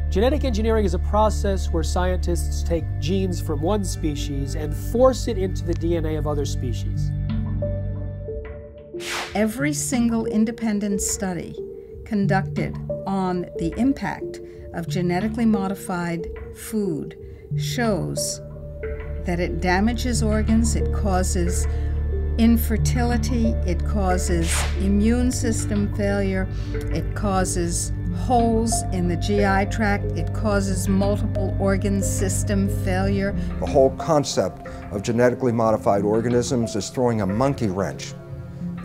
Genetic engineering is a process where scientists take genes from one species and force it into the DNA of other species. Every single independent study conducted on the impact of genetically modified food shows that it damages organs, it causes infertility, it causes immune system failure, it causes holes in the GI tract, it causes multiple organ system failure. The whole concept of genetically modified organisms is throwing a monkey wrench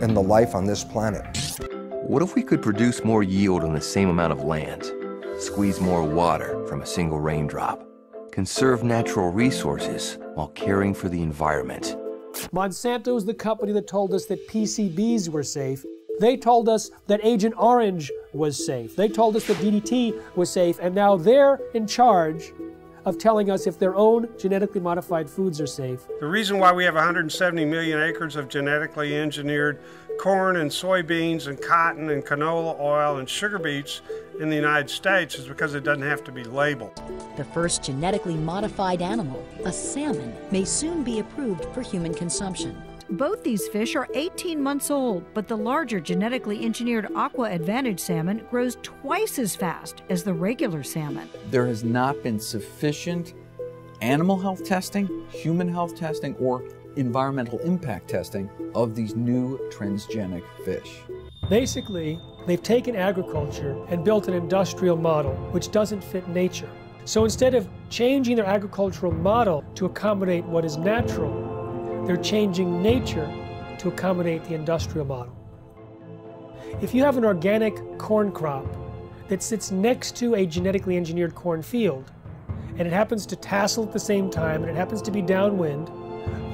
in the life on this planet. What if we could produce more yield on the same amount of land, squeeze more water from a single raindrop, conserve natural resources while caring for the environment? Monsanto is the company that told us that PCBs were safe. They told us that Agent Orange was safe. They told us that DDT was safe, and now they're in charge of telling us if their own genetically modified foods are safe. The reason why we have 170 million acres of genetically engineered corn and soybeans and cotton and canola oil and sugar beets in the United States is because it doesn't have to be labeled. The first genetically modified animal, a salmon, may soon be approved for human consumption. Both these fish are 18 months old, but the larger genetically engineered Aqua Advantage salmon grows twice as fast as the regular salmon. There has not been sufficient animal health testing, human health testing, or environmental impact testing of these new transgenic fish. Basically, they've taken agriculture and built an industrial model which doesn't fit nature. So instead of changing their agricultural model to accommodate what is natural, they're changing nature to accommodate the industrial model. If you have an organic corn crop that sits next to a genetically engineered corn field, and it happens to tassel at the same time, and it happens to be downwind,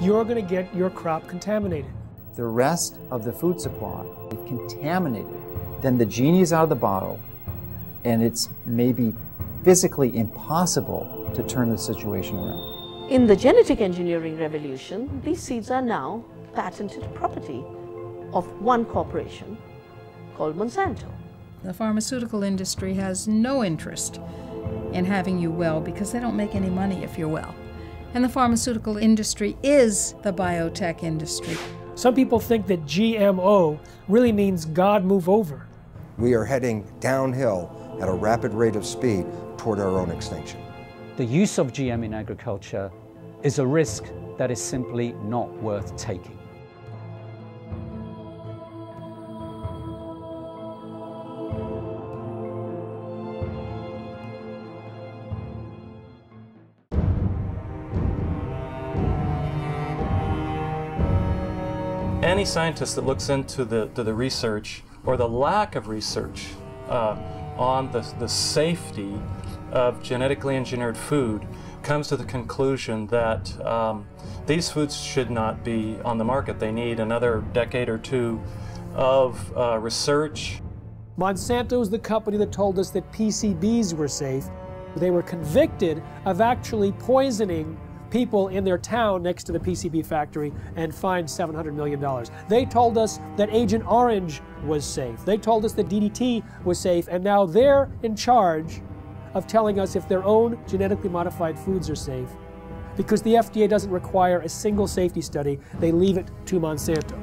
you're going to get your crop contaminated. The rest of the food supply is contaminated. Then the genie is out of the bottle, and it's maybe physically impossible to turn the situation around. In the genetic engineering revolution, these seeds are now patented property of one corporation called Monsanto. The pharmaceutical industry has no interest in having you well because they don't make any money if you're well. And the pharmaceutical industry is the biotech industry. Some people think that GMO really means God move over. We are heading downhill at a rapid rate of speed toward our own extinction. The use of GM in agriculture is a risk that is simply not worth taking. Any scientist that looks into the research or the lack of research on the safety of genetically engineered food comes to the conclusion that these foods should not be on the market. They need another decade or two of research. Monsanto is the company that told us that PCBs were safe. They were convicted of actually poisoning people in their town next to the PCB factory and fined $700 million. They told us that Agent Orange was safe. They told us that DDT was safe, and now they're in charge of telling us if their own genetically modified foods are safe. Because the FDA doesn't require a single safety study, they leave it to Monsanto.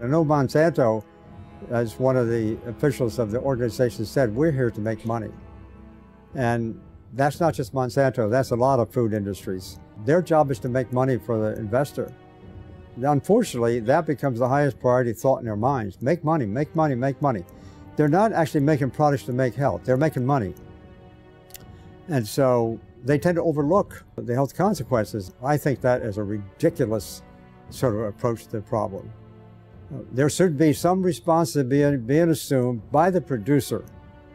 I know Monsanto, as one of the officials of the organization said, we're here to make money. And that's not just Monsanto, that's a lot of food industries. Their job is to make money for the investor. Unfortunately, that becomes the highest priority thought in their minds. Make money, make money, make money. They're not actually making products to make health, they're making money. And so they tend to overlook the health consequences. I think that is a ridiculous sort of approach to the problem. There should be some responsibility being assumed by the producer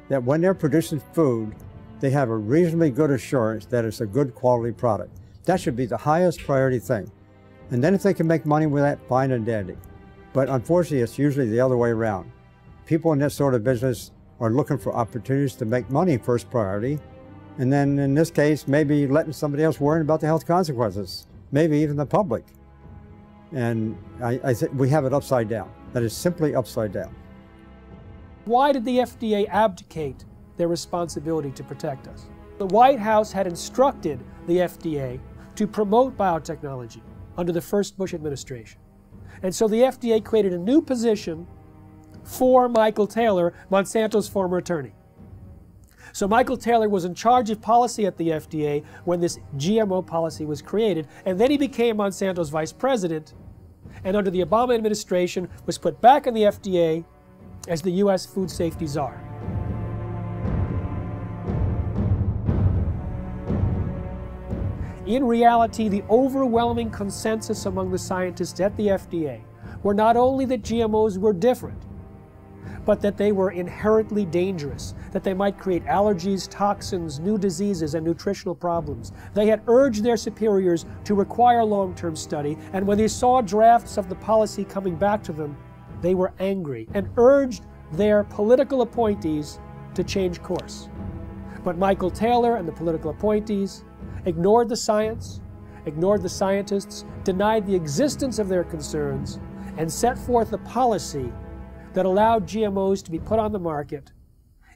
that when they're producing food, they have a reasonably good assurance that it's a good quality product. That should be the highest priority thing. And then if they can make money with that, fine and dandy. But unfortunately, it's usually the other way around. People in this sort of business are looking for opportunities to make money first priority. And then in this case, maybe letting somebody else worry about the health consequences, maybe even the public. And I think we have it upside down. That is simply upside down. Why did the FDA abdicate their responsibility to protect us? The White House had instructed the FDA to promote biotechnology under the first Bush administration. And so the FDA created a new position for Michael Taylor, Monsanto's former attorney. So Michael Taylor was in charge of policy at the FDA when this GMO policy was created, and then he became Monsanto's vice president, and under the Obama administration was put back in the FDA as the U.S. food safety czar. In reality, the overwhelming consensus among the scientists at the FDA were not only that GMOs were different, but that they were inherently dangerous, that they might create allergies, toxins, new diseases, and nutritional problems. They had urged their superiors to require long-term study, and when they saw drafts of the policy coming back to them, they were angry and urged their political appointees to change course. But Michael Taylor and the political appointees ignored the science, ignored the scientists, denied the existence of their concerns, and set forth a policy that allowed GMOs to be put on the market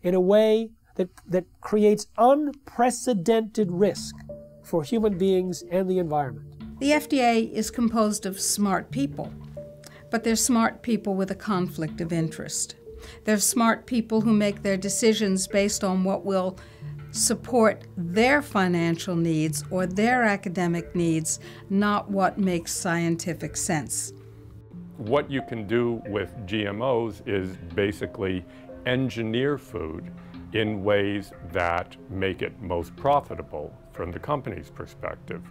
in a way that creates unprecedented risk for human beings and the environment. The FDA is composed of smart people, but they're smart people with a conflict of interest. They're smart people who make their decisions based on what will support their financial needs or their academic needs, not what makes scientific sense. What you can do with GMOs is basically engineer food in ways that make it most profitable from the company's perspective.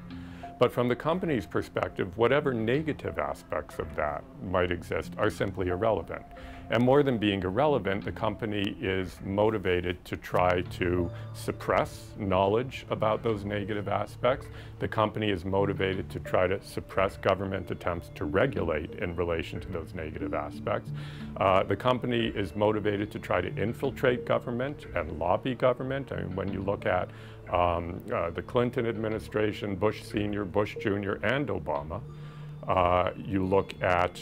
But from the company's perspective, whatever negative aspects of that might exist are simply irrelevant. And more than being irrelevant, the company is motivated to try to suppress knowledge about those negative aspects. The company is motivated to try to suppress government attempts to regulate in relation to those negative aspects. The company is motivated to try to infiltrate government and lobby government. I mean, when you look at the Clinton administration, Bush Sr., Bush Jr., and Obama, you look at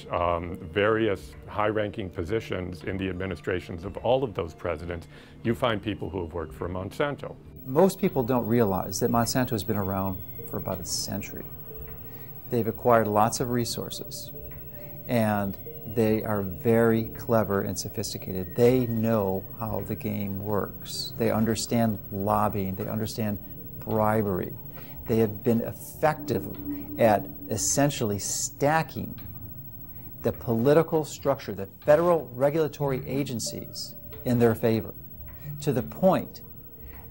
various high-ranking positions in the administrations of all of those presidents, you find people who have worked for Monsanto. Most people don't realize that Monsanto has been around for about a century. They've acquired lots of resources, and they are very clever and sophisticated. They know how the game works. They understand lobbying. They understand bribery. They have been effective at essentially stacking the political structure, the federal regulatory agencies in their favor, to the point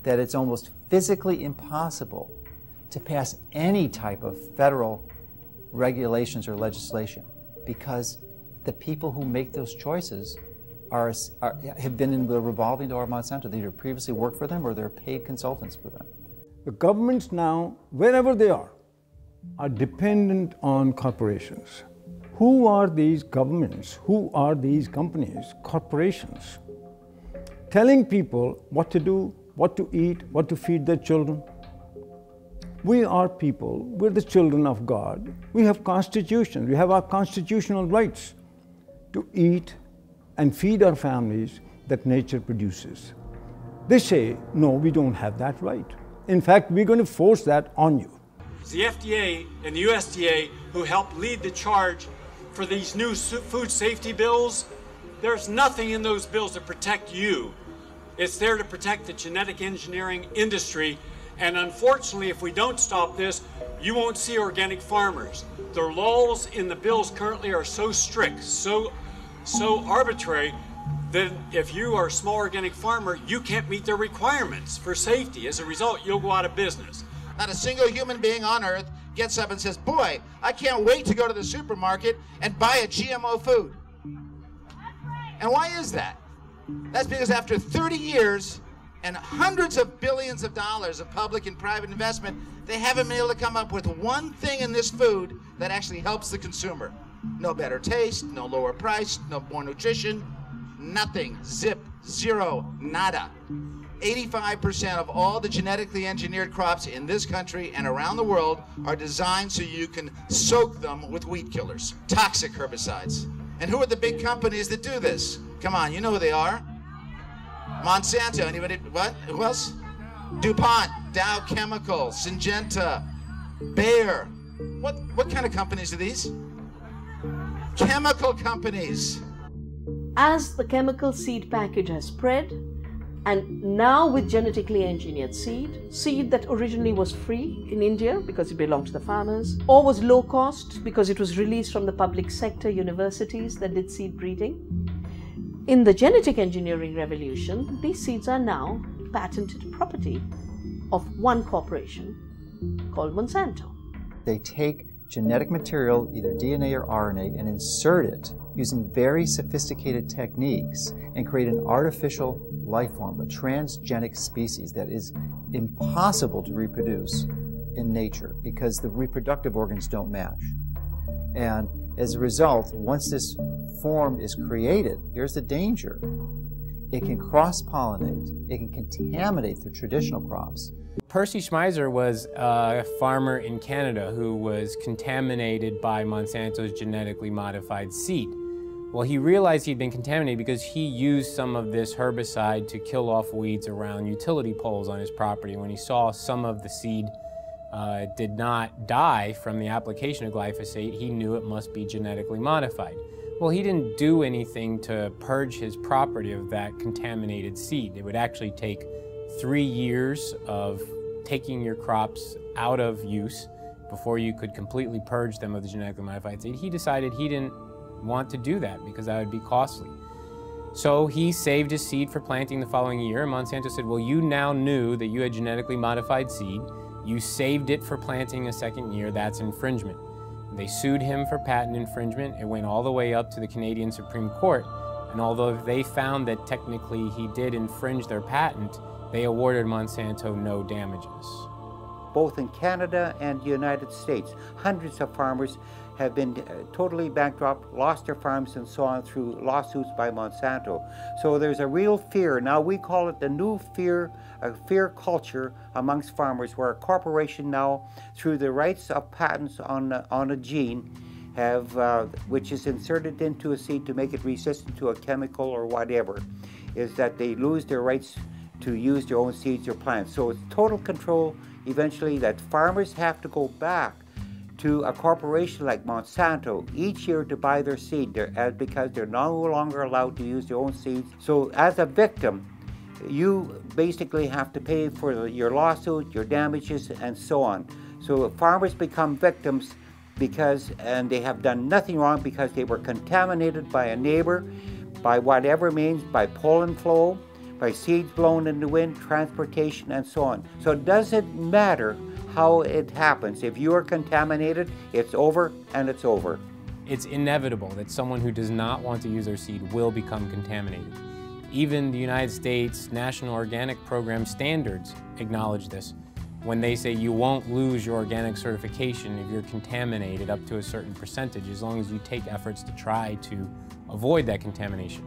that it's almost physically impossible to pass any type of federal regulations or legislation, because the people who make those choices have been in the revolving door of Monsanto. They either previously worked for them or they're paid consultants for them. The governments now, wherever they are dependent on corporations. Who are these governments? Who are these companies? Corporations. Telling people what to do, what to eat, what to feed their children. We are people, we're the children of God. We have constitutions, we have our constitutional rights to eat and feed our families that nature produces. They say, no, we don't have that right. In fact, we're going to force that on you. It's the FDA and the USDA who helped lead the charge for these new food safety bills. There's nothing in those bills to protect you. It's there to protect the genetic engineering industry. And unfortunately, if we don't stop this, you won't see organic farmers. The laws in the bills currently are so strict, so arbitrary, that if you are a small organic farmer, you can't meet their requirements for safety. As a result, you'll go out of business. Not a single human being on earth gets up and says, boy, I can't wait to go to the supermarket and buy a GMO food. And why is that? That's because after 30 years and hundreds of billions of dollars of public and private investment, they haven't been able to come up with one thing in this food that actually helps the consumer. No better taste, no lower price, no more nutrition, nothing, zip, zero, nada. 85% of all the genetically engineered crops in this country and around the world are designed so you can soak them with weed killers, toxic herbicides. And who are the big companies that do this? Come on, you know who they are. Monsanto, anybody, what? Who else? DuPont, Dow Chemical, Syngenta, Bayer. What kind of companies are these? Chemical companies. As the chemical seed package has spread, and now with genetically engineered seed that originally was free in India because it belonged to the farmers, or was low cost because it was released from the public sector universities that did seed breeding. In the genetic engineering revolution, these seeds are now patented property of one corporation called Monsanto. They take genetic material, either DNA or RNA, and insert it using very sophisticated techniques and create an artificial life form, a transgenic species that is impossible to reproduce in nature because the reproductive organs don't match. And as a result, once this form is created, here's the danger. It can cross-pollinate, it can contaminate the traditional crops. Percy Schmeiser was a farmer in Canada who was contaminated by Monsanto's genetically modified seed. Well, he realized he'd been contaminated because he used some of this herbicide to kill off weeds around utility poles on his property. When he saw some of the seed did not die from the application of glyphosate, he knew it must be genetically modified. Well, he didn't do anything to purge his property of that contaminated seed. It would actually take 3 years of taking your crops out of use before you could completely purge them of the genetically modified seed. He decided he didn't want to do that because that would be costly. So he saved his seed for planting the following year, and Monsanto said, well, you now knew that you had genetically modified seed. You saved it for planting a second year. That's infringement. They sued him for patent infringement. It went all the way up to the Canadian Supreme Court. And although they found that technically he did infringe their patent, they awarded Monsanto no damages. Both in Canada and the United States, hundreds of farmers have been totally bankrupt, lost their farms and so on through lawsuits by Monsanto. So there's a real fear. Now we call it the new fear, a fear culture amongst farmers, where a corporation now, through the rights of patents on a gene, have which is inserted into a seed to make it resistant to a chemical or whatever, is that they lose their rights to use their own seeds or plants. So it's total control eventually that farmers have to go back to a corporation like Monsanto each year to buy their seed because they're no longer allowed to use their own seeds. So as a victim, you basically have to pay for your lawsuit, your damages, and so on. So farmers become victims and they have done nothing wrong because they were contaminated by a neighbor, by whatever means, by pollen flow, by seeds blown in the wind, transportation, and so on. So it doesn't matter how it happens. If you are contaminated, it's over and it's over. It's inevitable that someone who does not want to use their seed will become contaminated. Even the United States National Organic Program standards acknowledge this when they say you won't lose your organic certification if you're contaminated up to a certain percentage, as long as you take efforts to try to avoid that contamination.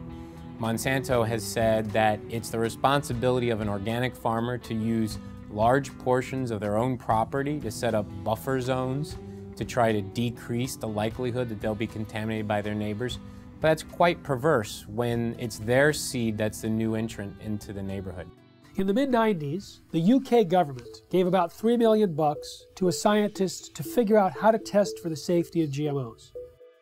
Monsanto has said that it's the responsibility of an organic farmer to use large portions of their own property to set up buffer zones to try to decrease the likelihood that they'll be contaminated by their neighbors. But that's quite perverse when it's their seed that's the new entrant into the neighborhood. In the mid-90s, the UK government gave about $3 million to a scientist to figure out how to test for the safety of GMOs.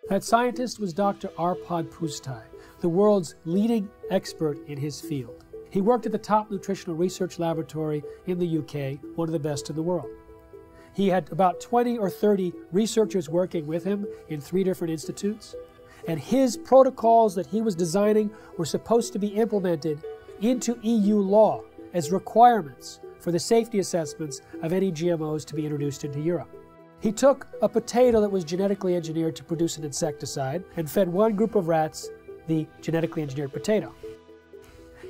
That scientist was Dr. Arpad Pusztai, the world's leading expert in his field. He worked at the top nutritional research laboratory in the UK, one of the best in the world. He had about 20 or 30 researchers working with him in 3 different institutes, and his protocols that he was designing were supposed to be implemented into EU law as requirements for the safety assessments of any GMOs to be introduced into Europe. He took a potato that was genetically engineered to produce an insecticide and fed one group of rats the genetically engineered potato.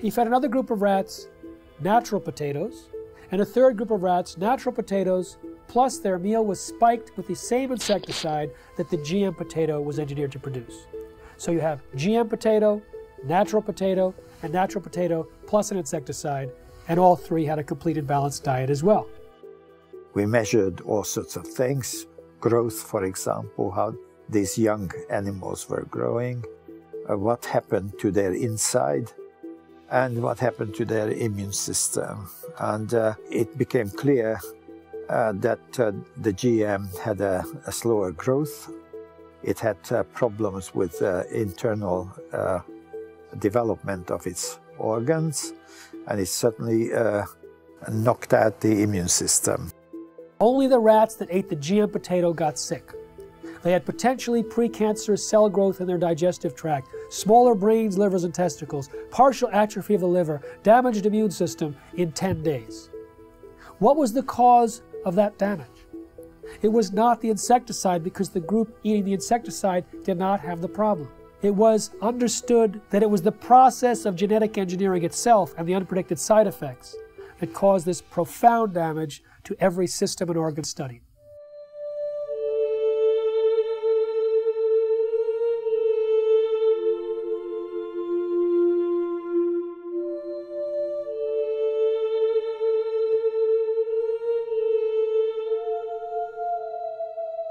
He fed another group of rats natural potatoes, and a third group of rats natural potatoes, plus their meal was spiked with the same insecticide that the GM potato was engineered to produce. So you have GM potato, and natural potato plus an insecticide, and all three had a complete and balanced diet as well. We measured all sorts of things, growth, for example, how these young animals were growing, what happened to their inside, and what happened to their immune system. And it became clear that the GM had a slower growth. It had problems with internal development of its organs, and it certainly knocked out the immune system. Only the rats that ate the GM potato got sick. They had potentially precancerous cell growth in their digestive tract, smaller brains, livers, and testicles, partial atrophy of the liver, damaged immune system in 10 days. What was the cause of that damage? It was not the insecticide, because the group eating the insecticide did not have the problem. It was understood that it was the process of genetic engineering itself and the unpredicted side effects that caused this profound damage to every system and organ studied.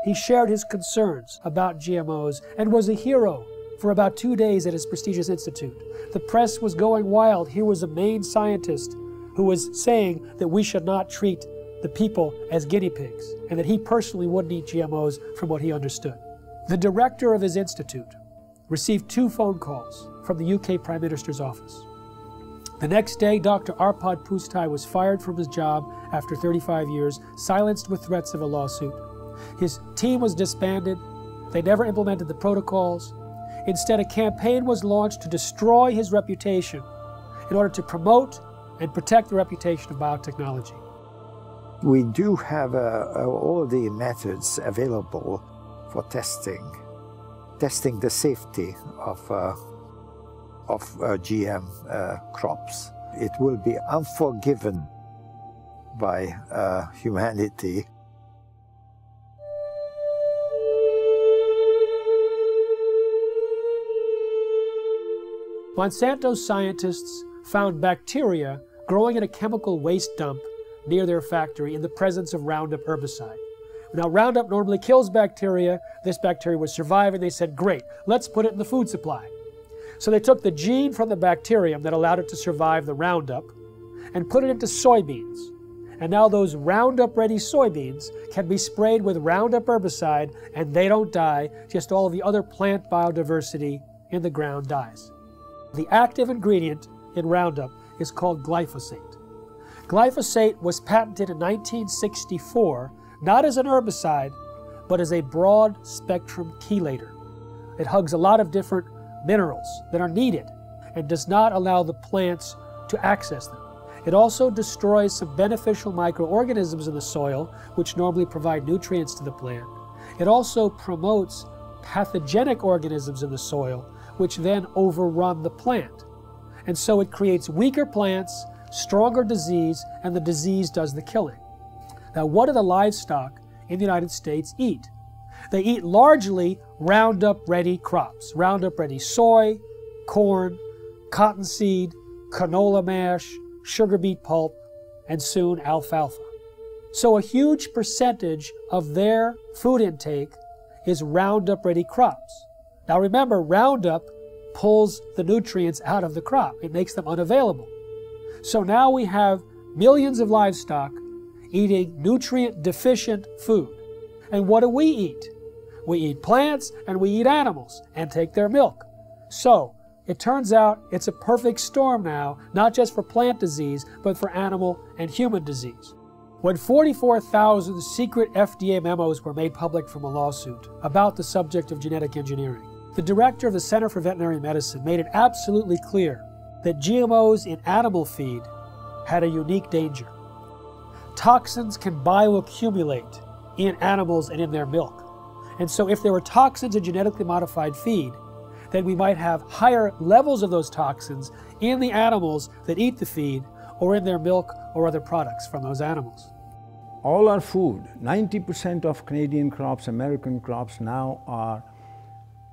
He shared his concerns about GMOs and was a hero for about 2 days at his prestigious institute. The press was going wild. Here was a main scientist who was saying that we should not treat the people as guinea pigs, and that he personally wouldn't eat GMOs from what he understood. The director of his institute received 2 phone calls from the UK Prime Minister's office. The next day, Dr. Arpad Pustai was fired from his job after 35 years, silenced with threats of a lawsuit. His team was disbanded. They never implemented the protocols. Instead, a campaign was launched to destroy his reputation in order to promote and protect the reputation of biotechnology. We do have all the methods available for testing the safety of GM crops. It will be unforgiven by humanity. Monsanto scientists found bacteria growing in a chemical waste dump near their factory in the presence of Roundup herbicide. Now, Roundup normally kills bacteria. This bacteria was surviving. They said, great, let's put it in the food supply. So they took the gene from the bacterium that allowed it to survive the Roundup and put it into soybeans. And now those Roundup-ready soybeans can be sprayed with Roundup herbicide, and they don't die, just all of the other plant biodiversity in the ground dies. The active ingredient in Roundup is called glyphosate. Glyphosate was patented in 1964, not as an herbicide, but as a broad-spectrum chelator. It hugs a lot of different minerals that are needed and does not allow the plants to access them. It also destroys some beneficial microorganisms in the soil, which normally provide nutrients to the plant. It also promotes pathogenic organisms in the soil, which then overrun the plant. And so it creates weaker plants, stronger disease, and the disease does the killing. Now, what do the livestock in the United States eat? They eat largely Roundup-ready crops. Roundup-ready soy, corn, cottonseed, canola mash, sugar beet pulp, and soon alfalfa. So a huge percentage of their food intake is Roundup-ready crops. Now remember, Roundup pulls the nutrients out of the crop. It makes them unavailable. So now we have millions of livestock eating nutrient-deficient food. And what do we eat? We eat plants and we eat animals and take their milk. So it turns out it's a perfect storm now, not just for plant disease, but for animal and human disease. When 44,000 secret FDA memos were made public from a lawsuit about the subject of genetic engineering, the director of the Center for Veterinary Medicine made it absolutely clear that GMOs in animal feed had a unique danger. Toxins can bioaccumulate in animals and in their milk. And so if there were toxins in genetically modified feed, then we might have higher levels of those toxins in the animals that eat the feed or in their milk or other products from those animals. All our food, 90% of Canadian crops, American crops now are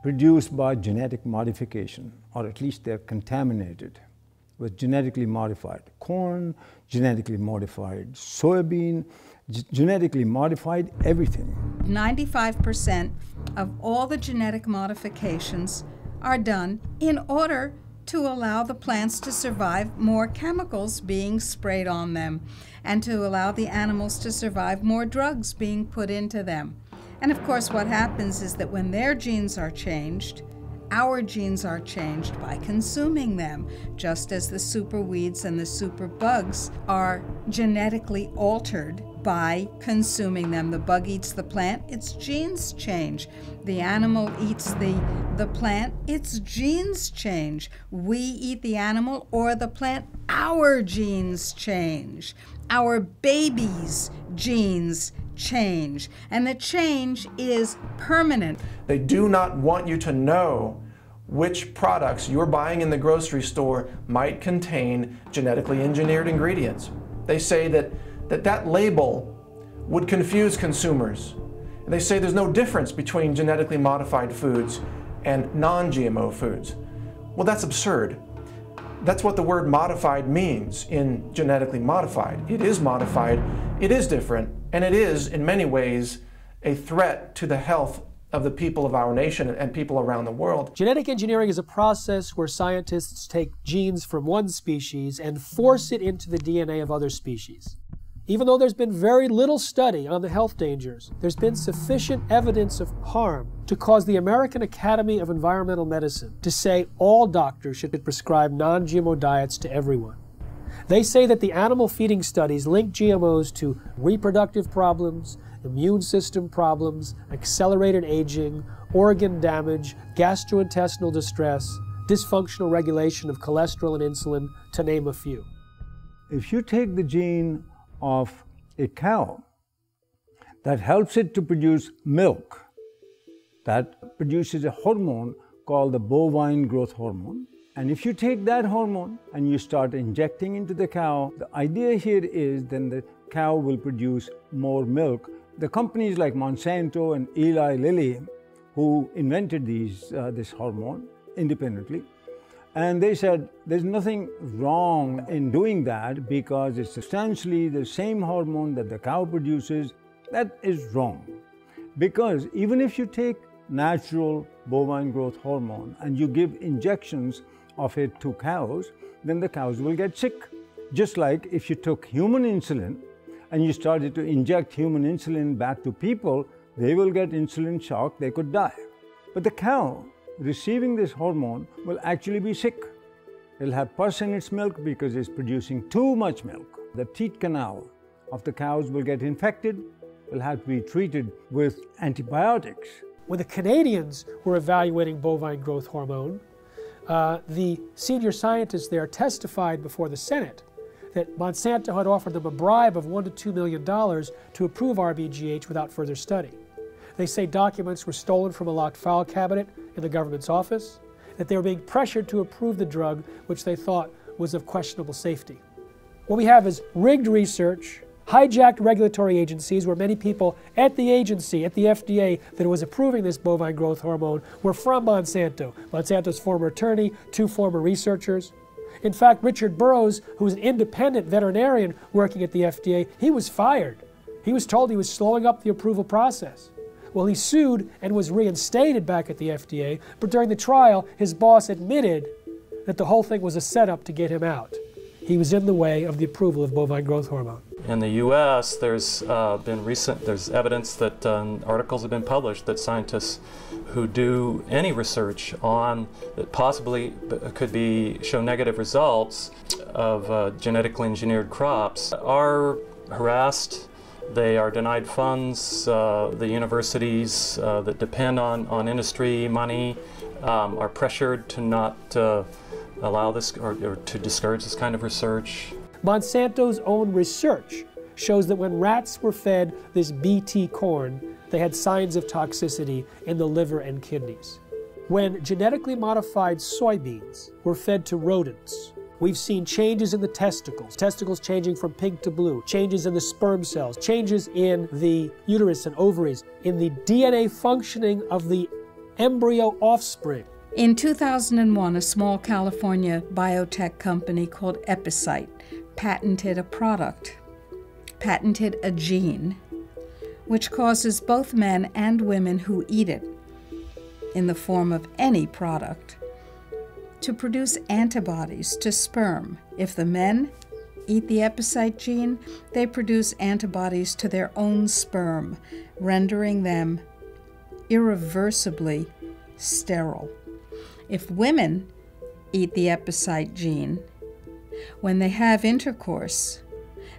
produced by genetic modification, or at least they're contaminated. with genetically modified corn, genetically modified soybean, genetically modified everything. 95% of all the genetic modifications are done in order to allow the plants to survive more chemicals being sprayed on them and to allow the animals to survive more drugs being put into them. And of course, what happens is that when their genes are changed, our genes are changed by consuming them, just as the super weeds and the super bugs are genetically altered by consuming them. The bug eats the plant, its genes change. The animal eats the plant, its genes change. We eat the animal or the plant, our genes change. Our babies' genes change, and the change is permanent. They do not want you to know which products you're buying in the grocery store might contain genetically engineered ingredients. They say that label would confuse consumers. They say there's no difference between genetically modified foods and non-GMO foods. Well, that's absurd. That's what the word modified means in genetically modified. It is modified, it is different, and it is, in many ways, a threat to the health of the people of our nation and people around the world. Genetic engineering is a process where scientists take genes from one species and force it into the DNA of other species. Even though there's been very little study on the health dangers, there's been sufficient evidence of harm to cause the American Academy of Environmental Medicine to say all doctors should prescribe non-GMO diets to everyone. They say that the animal feeding studies link GMOs to reproductive problems, immune system problems, accelerated aging, organ damage, gastrointestinal distress, dysfunctional regulation of cholesterol and insulin, to name a few. If you take the gene of a cow that helps it to produce milk, that produces a hormone called the bovine growth hormone, and if you take that hormone and you start injecting into the cow, the idea here is then the cow will produce more milk. The companies like Monsanto and Eli Lilly, who invented this hormone independently, and they said there's nothing wrong in doing that because it's substantially the same hormone that the cow produces. That is wrong. Because even if you take natural bovine growth hormone and you give injections of it to cows, then the cows will get sick. Just like if you took human insulin and you started to inject human insulin back to people, they will get insulin shock, they could die. But the cow receiving this hormone will actually be sick. It'll have pus in its milk because it's producing too much milk. The teat canal of the cows will get infected, will have to be treated with antibiotics. When the Canadians were evaluating bovine growth hormone, the senior scientists there testified before the Senate that Monsanto had offered them a bribe of $1 to $2 million to approve RBGH without further study. They say documents were stolen from a locked file cabinet in the government's office, that they were being pressured to approve the drug, which they thought was of questionable safety. What we have is rigged research, hijacked regulatory agencies where many people at the agency, at the FDA, that was approving this bovine growth hormone were from Monsanto. Monsanto's former attorney, 2 former researchers. In fact, Richard Burroughs, who was an independent veterinarian working at the FDA, he was fired. He was told he was slowing up the approval process. Well, he sued and was reinstated back at the FDA, but during the trial, his boss admitted that the whole thing was a setup to get him out. He was in the way of the approval of bovine growth hormone. In the U.S., there's evidence that articles have been published that scientists who do any research on that possibly could show negative results of genetically engineered crops are harassed. They are denied funds. The universities that depend on industry money are pressured to not allow this or to discourage this kind of research. Monsanto's own research shows that when rats were fed this Bt corn, they had signs of toxicity in the liver and kidneys. When genetically modified soybeans were fed to rodents, we've seen changes in the testicles changing from pink to blue, changes in the sperm cells, changes in the uterus and ovaries, in the DNA functioning of the embryo offspring. In 2001, a small California biotech company called Epicite patented a gene, which causes both men and women who eat it, in the form of any product, to produce antibodies to sperm. If the men eat the Epicite gene, they produce antibodies to their own sperm, rendering them irreversibly sterile. If women eat the Epicite gene, when they have intercourse,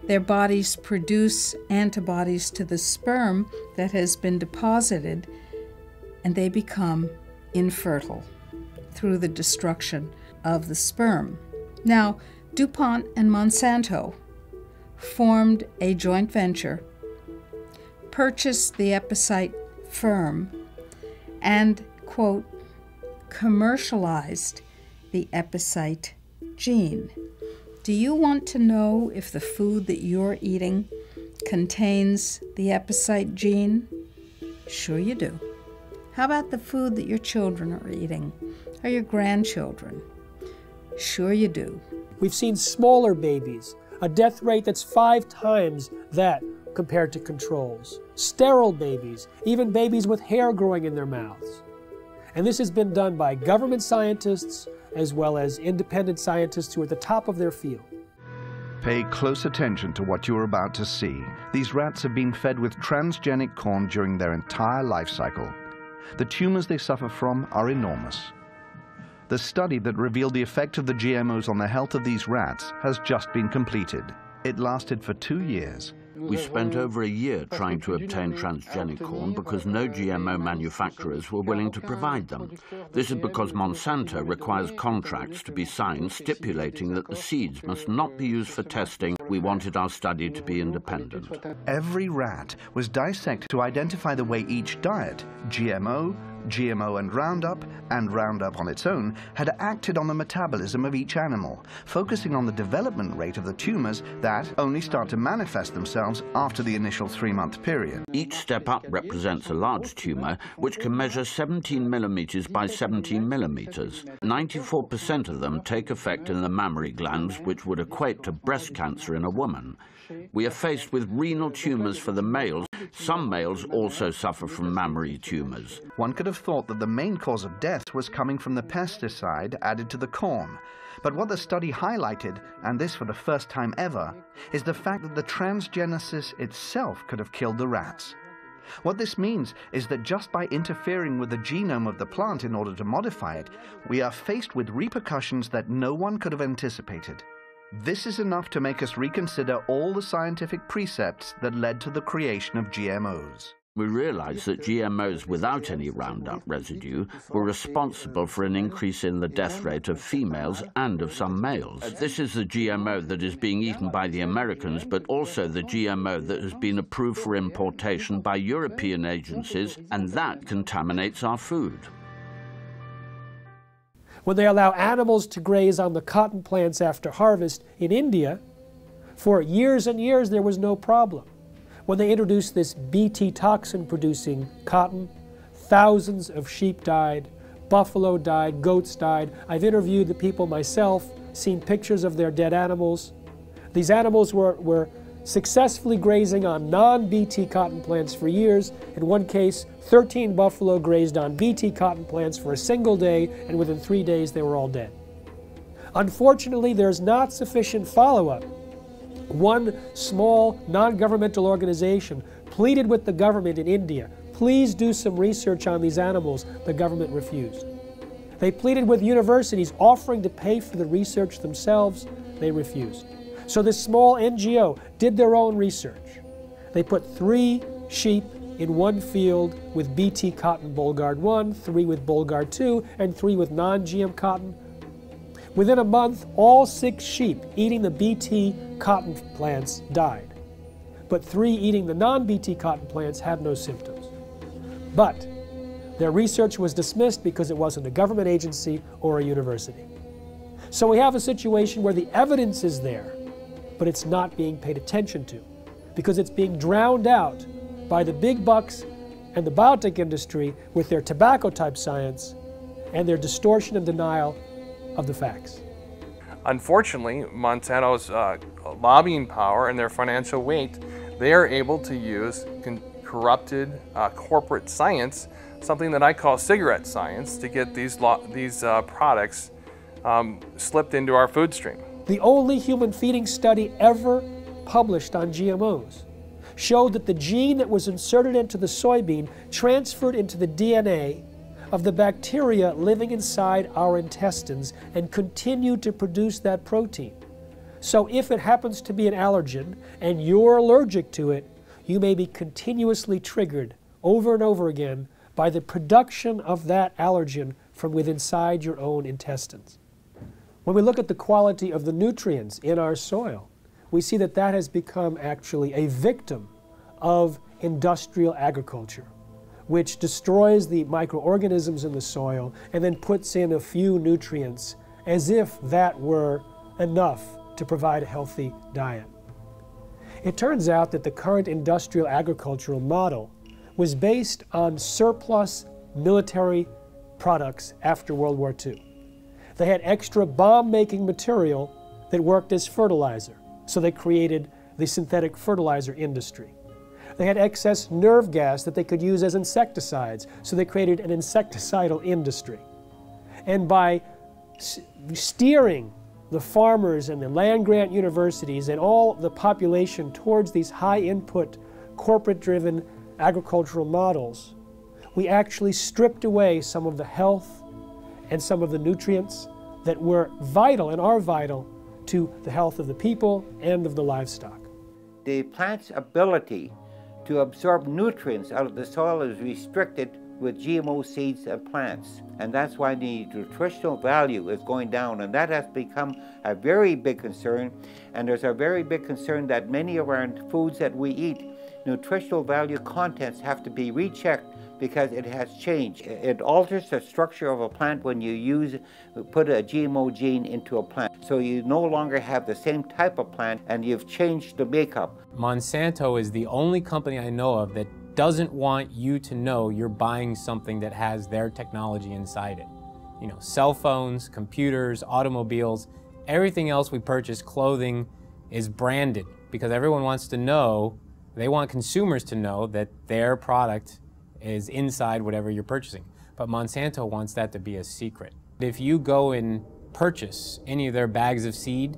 their bodies produce antibodies to the sperm that has been deposited, and they become infertile through the destruction of the sperm. Now, DuPont and Monsanto formed a joint venture, purchased the Epicite firm, and, quote, commercialized the Epicite gene. Do you want to know if the food that you're eating contains the Epicite gene? Sure you do. How about the food that your children are eating, or your grandchildren? Sure you do. We've seen smaller babies, a death rate that's 5 times that compared to controls. Sterile babies, even babies with hair growing in their mouths. And this has been done by government scientists as well as independent scientists who are at the top of their field. Pay close attention to what you're about to see. These rats have been fed with transgenic corn during their entire life cycle. The tumors they suffer from are enormous. The study that revealed the effect of the GMOs on the health of these rats has just been completed. It lasted for 2 years. We spent over a year trying to obtain transgenic corn because no GMO manufacturers were willing to provide them. This is because Monsanto requires contracts to be signed stipulating that the seeds must not be used for testing. We wanted our study to be independent. Every rat was dissected to identify the way each diet, GMO and Roundup on its own, had acted on the metabolism of each animal, focusing on the development rate of the tumors that only start to manifest themselves after the initial 3-month period. Each step up represents a large tumor, which can measure 17 millimeters by 17 millimeters. 94% of them take effect in the mammary glands, which would equate to breast cancer in a woman. We are faced with renal tumors for the males. Some males also suffer from mammary tumors. One could have thought that the main cause of death was coming from the pesticide added to the corn. But what the study highlighted, and this for the first time ever, is the fact that the transgenesis itself could have killed the rats. What this means is that just by interfering with the genome of the plant in order to modify it, we are faced with repercussions that no one could have anticipated. This is enough to make us reconsider all the scientific precepts that led to the creation of GMOs. We realized that GMOs without any Roundup residue were responsible for an increase in the death rate of females and of some males. This is the GMO that is being eaten by the Americans, but also the GMO that has been approved for importation by European agencies, and that contaminates our food. When they allow animals to graze on the cotton plants after harvest in India, for years and years there was no problem. When they introduced this Bt toxin-producing cotton, thousands of sheep died, buffalo died, goats died. I've interviewed the people myself, seen pictures of their dead animals. These animals were successfully grazing on non-Bt cotton plants for years. In one case, 13 buffalo grazed on Bt cotton plants for a single day, and within 3 days they were all dead. Unfortunately, there's not sufficient follow-up. One small non-governmental organization pleaded with the government in India, please do some research on these animals. The government refused. They pleaded with universities offering to pay for the research themselves. They refused. So this small NGO did their own research. They put 3 sheep in one field with Bt cotton Bolgard 1, 3 with Bolgard 2, and 3 with non-GM cotton. Within a month, all 6 sheep eating the Bt cotton plants died. But 3 eating the non-Bt cotton plants had no symptoms. But their research was dismissed because it wasn't a government agency or a university. So we have a situation where the evidence is there, but it's not being paid attention to because it's being drowned out by the big bucks and the biotech industry with their tobacco-type science and their distortion and denial of the facts. Unfortunately, Monsanto's lobbying power and their financial weight, they are able to use corrupted corporate science, something that I call cigarette science, to get these products slipped into our food stream. The only human feeding study ever published on GMOs showed that the gene that was inserted into the soybean transferred into the DNA of the bacteria living inside our intestines and continued to produce that protein. So if it happens to be an allergen and you're allergic to it, you may be continuously triggered over and over again by the production of that allergen from within inside your own intestines. When we look at the quality of the nutrients in our soil, we see that that has become actually a victim of industrial agriculture, which destroys the microorganisms in the soil and then puts in a few nutrients as if that were enough to provide a healthy diet. It turns out that the current industrial agricultural model was based on surplus military products after World War II. They had extra bomb-making material that worked as fertilizer, so they created the synthetic fertilizer industry. They had excess nerve gas that they could use as insecticides, so they created an insecticidal industry. And by steering the farmers and the land-grant universities and all the population towards these high-input, corporate-driven agricultural models, we actually stripped away some of the health and some of the nutrients that were vital and are vital to the health of the people and of the livestock. The plant's ability to absorb nutrients out of the soil is restricted with GMO seeds and plants. And that's why the nutritional value is going down, and that has become a very big concern. And there's a very big concern that many of our foods that we eat, nutritional value contents have to be rechecked because it has changed. It alters the structure of a plant when you put a GMO gene into a plant. So you no longer have the same type of plant and you've changed the makeup. Monsanto is the only company I know of that doesn't want you to know you're buying something that has their technology inside it. You know, cell phones, computers, automobiles, everything else we purchase, clothing, is branded because everyone wants to know, they want consumers to know that their product is inside whatever you're purchasing. But Monsanto wants that to be a secret. If you go and purchase any of their bags of seed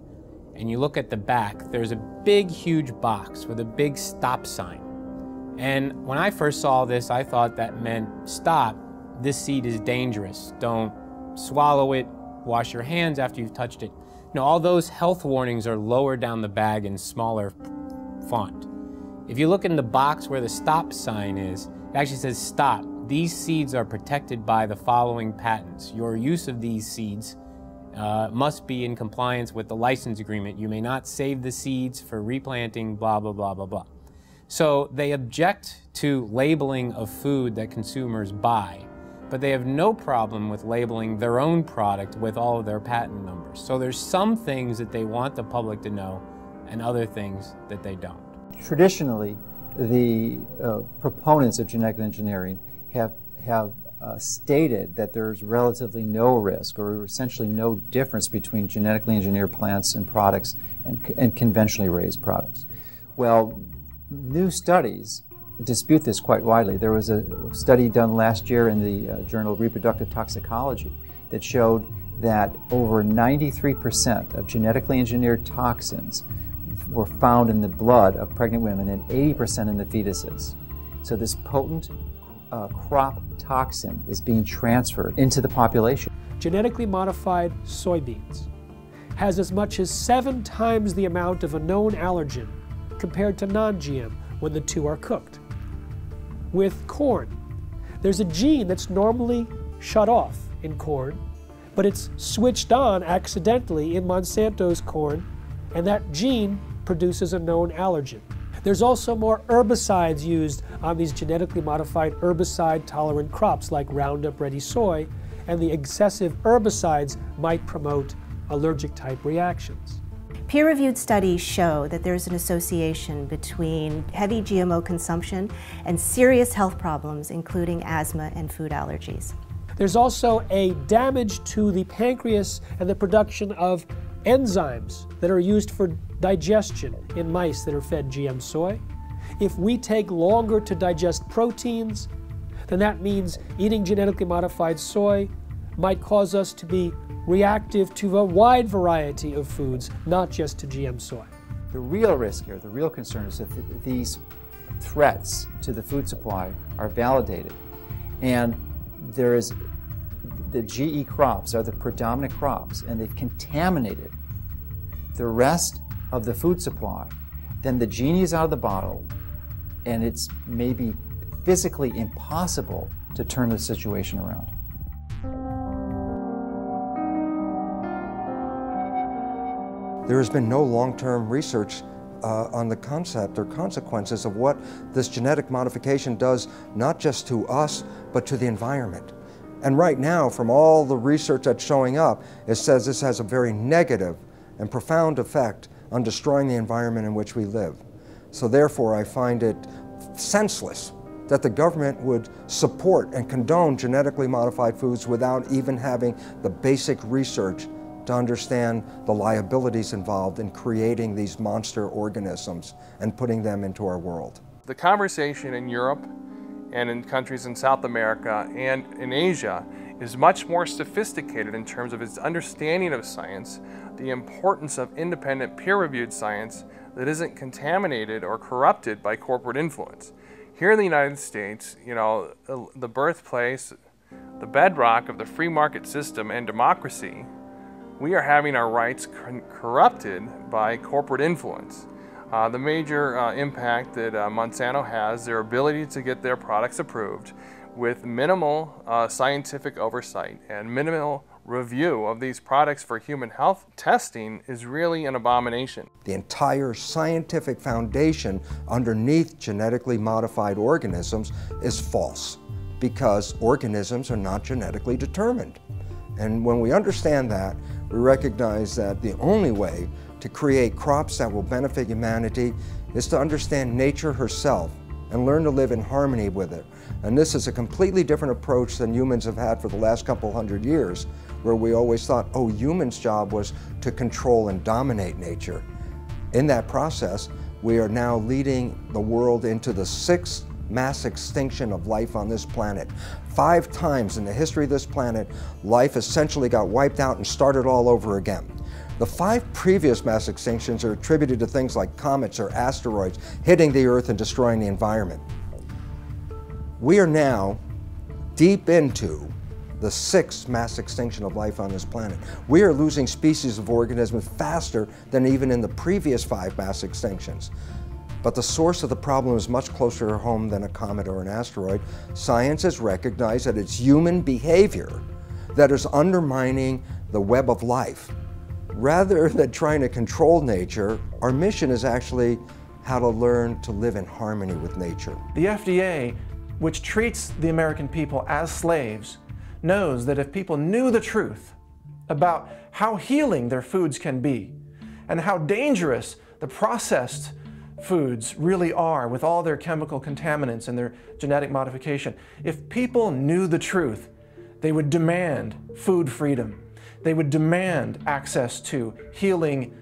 and you look at the back, there's a big, huge box with a big stop sign. And when I first saw this, I thought that meant stop, this seed is dangerous. Don't swallow it, wash your hands after you've touched it. No, all those health warnings are lower down the bag in smaller font. If you look in the box where the stop sign is, it actually says stop. These seeds are protected by the following patents. Your use of these seeds must be in compliance with the license agreement. You may not save the seeds for replanting, blah, blah, blah, blah, blah. So they object to labeling of food that consumers buy, but they have no problem with labeling their own product with all of their patent numbers. So there's some things that they want the public to know and other things that they don't. Traditionally, the proponents of genetic engineering have stated that there's relatively no risk or essentially no difference between genetically engineered plants and products and conventionally raised products. Well, new studies dispute this quite widely. There was a study done last year in the Journal of Reproductive Toxicology that showed that over 93% of genetically engineered toxins were found in the blood of pregnant women and 80% in the fetuses. So this potent crop toxin is being transferred into the population. Genetically modified soybeans has as much as 7 times the amount of a known allergen compared to non-GM when the two are cooked. With corn, there's a gene that's normally shut off in corn, but it's switched on accidentally in Monsanto's corn, and that gene produces a known allergen. There's also more herbicides used on these genetically modified herbicide-tolerant crops like Roundup Ready soy, and the excessive herbicides might promote allergic-type reactions. Peer-reviewed studies show that there's an association between heavy GMO consumption and serious health problems, including asthma and food allergies. There's also a damage to the pancreas and the production of enzymes that are used for digestion in mice that are fed GM soy. If we take longer to digest proteins, then that means eating genetically modified soy might cause us to be reactive to a wide variety of foods, not just to GM soy. The real risk here, the real concern is that these threats to the food supply are validated. And there is, the GE crops are the predominant crops, and they've contaminated the rest of the food supply. Then the genie is out of the bottle, and it's maybe physically impossible to turn the situation around. There has been no long-term research on the concept or consequences of what this genetic modification does, not just to us, but to the environment. And right now, from all the research that's showing up, it says this has a very negative and profound effect on destroying the environment in which we live. So therefore, I find it senseless that the government would support and condone genetically modified foods without even having the basic research to understand the liabilities involved in creating these monster organisms and putting them into our world. The conversation in Europe and in countries in South America and in Asia is much more sophisticated in terms of its understanding of science, the importance of independent peer-reviewed science that isn't contaminated or corrupted by corporate influence. Here in the United States, you know, the birthplace, the bedrock of the free market system and democracy, we are having our rights corrupted by corporate influence. The major impact that Monsanto has, their ability to get their products approved with minimal scientific oversight and minimal review of these products for human health testing is really an abomination. The entire scientific foundation underneath genetically modified organisms is false because organisms are not genetically determined. And when we understand that, we recognize that the only way to create crops that will benefit humanity is to understand nature herself and learn to live in harmony with it. And this is a completely different approach than humans have had for the last couple hundred years, where we always thought, oh, humans' job was to control and dominate nature. In that process, we are now leading the world into the 6th mass extinction of life on this planet. 5 times in the history of this planet, life essentially got wiped out and started all over again. The 5 previous mass extinctions are attributed to things like comets or asteroids hitting the Earth and destroying the environment. We are now deep into the 6th mass extinction of life on this planet. We are losing species of organisms faster than even in the previous 5 mass extinctions. But the source of the problem is much closer to home than a comet or an asteroid. Science has recognized that it's human behavior that is undermining the web of life. Rather than trying to control nature, our mission is actually how to learn to live in harmony with nature. The FDA, which treats the American people as slaves, knows that if people knew the truth about how healing their foods can be and how dangerous the processed foods really are with all their chemical contaminants and their genetic modification, if people knew the truth, they would demand food freedom. They would demand access to healing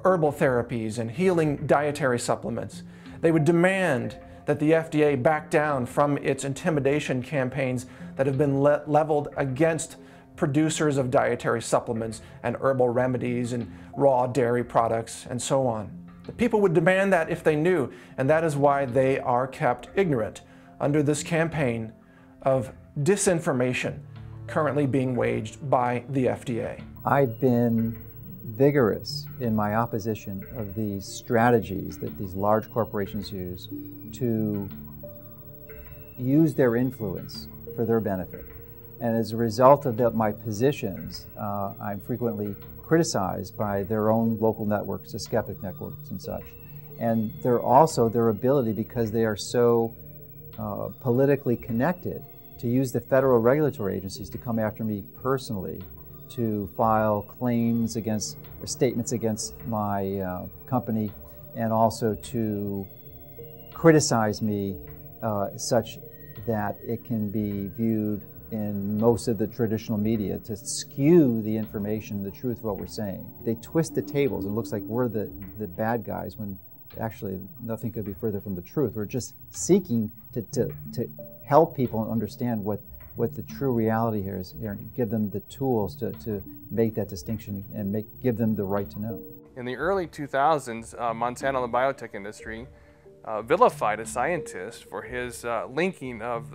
herbal therapies and healing dietary supplements. They would demand that the FDA back down from its intimidation campaigns that have been leveled against producers of dietary supplements and herbal remedies and raw dairy products and so on. The people would demand that if they knew, and that is why they are kept ignorant under this campaign of disinformation currently being waged by the FDA. I've been vigorous in my opposition of these strategies that these large corporations use to use their influence for their benefit. And as a result of my positions, I'm frequently criticized by their own local networks, the skeptic networks and such. And they're also their ability, because they are so politically connected, to use the federal regulatory agencies to come after me personally, to file claims against, or statements against my company, and also to criticize me such that it can be viewed in most of the traditional media to skew the information, the truth of what we're saying. They twist the tables. It looks like we're the bad guys when actually nothing could be further from the truth. We're just seeking to help people understand what the true reality here is, and give them the tools to make that distinction and give them the right to know. In the early 2000s, Monsanto and the biotech industry vilified a scientist for his linking of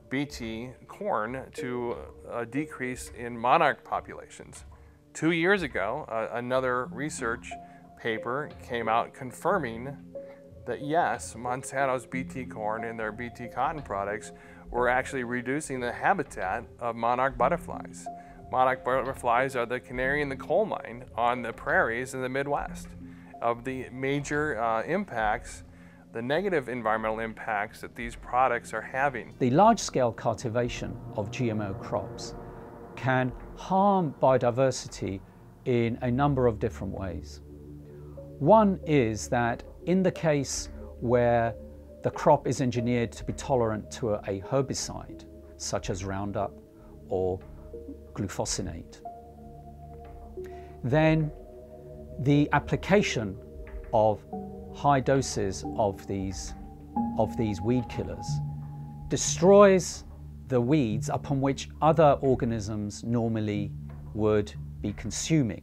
Bt corn to a decrease in monarch populations. 2 years ago, another research paper came out confirming that yes, Monsanto's Bt corn and their Bt cotton products were actually reducing the habitat of monarch butterflies. Monarch butterflies are the canary in the coal mine on the prairies in the Midwest. Of the major impacts, the negative environmental impacts that these products are having. The large-scale cultivation of GMO crops can harm biodiversity in a number of different ways. One is that in the case where the crop is engineered to be tolerant to a herbicide, such as Roundup or glufosinate, then the application of high doses of these weed killers destroys the weeds upon which other organisms normally would be consuming.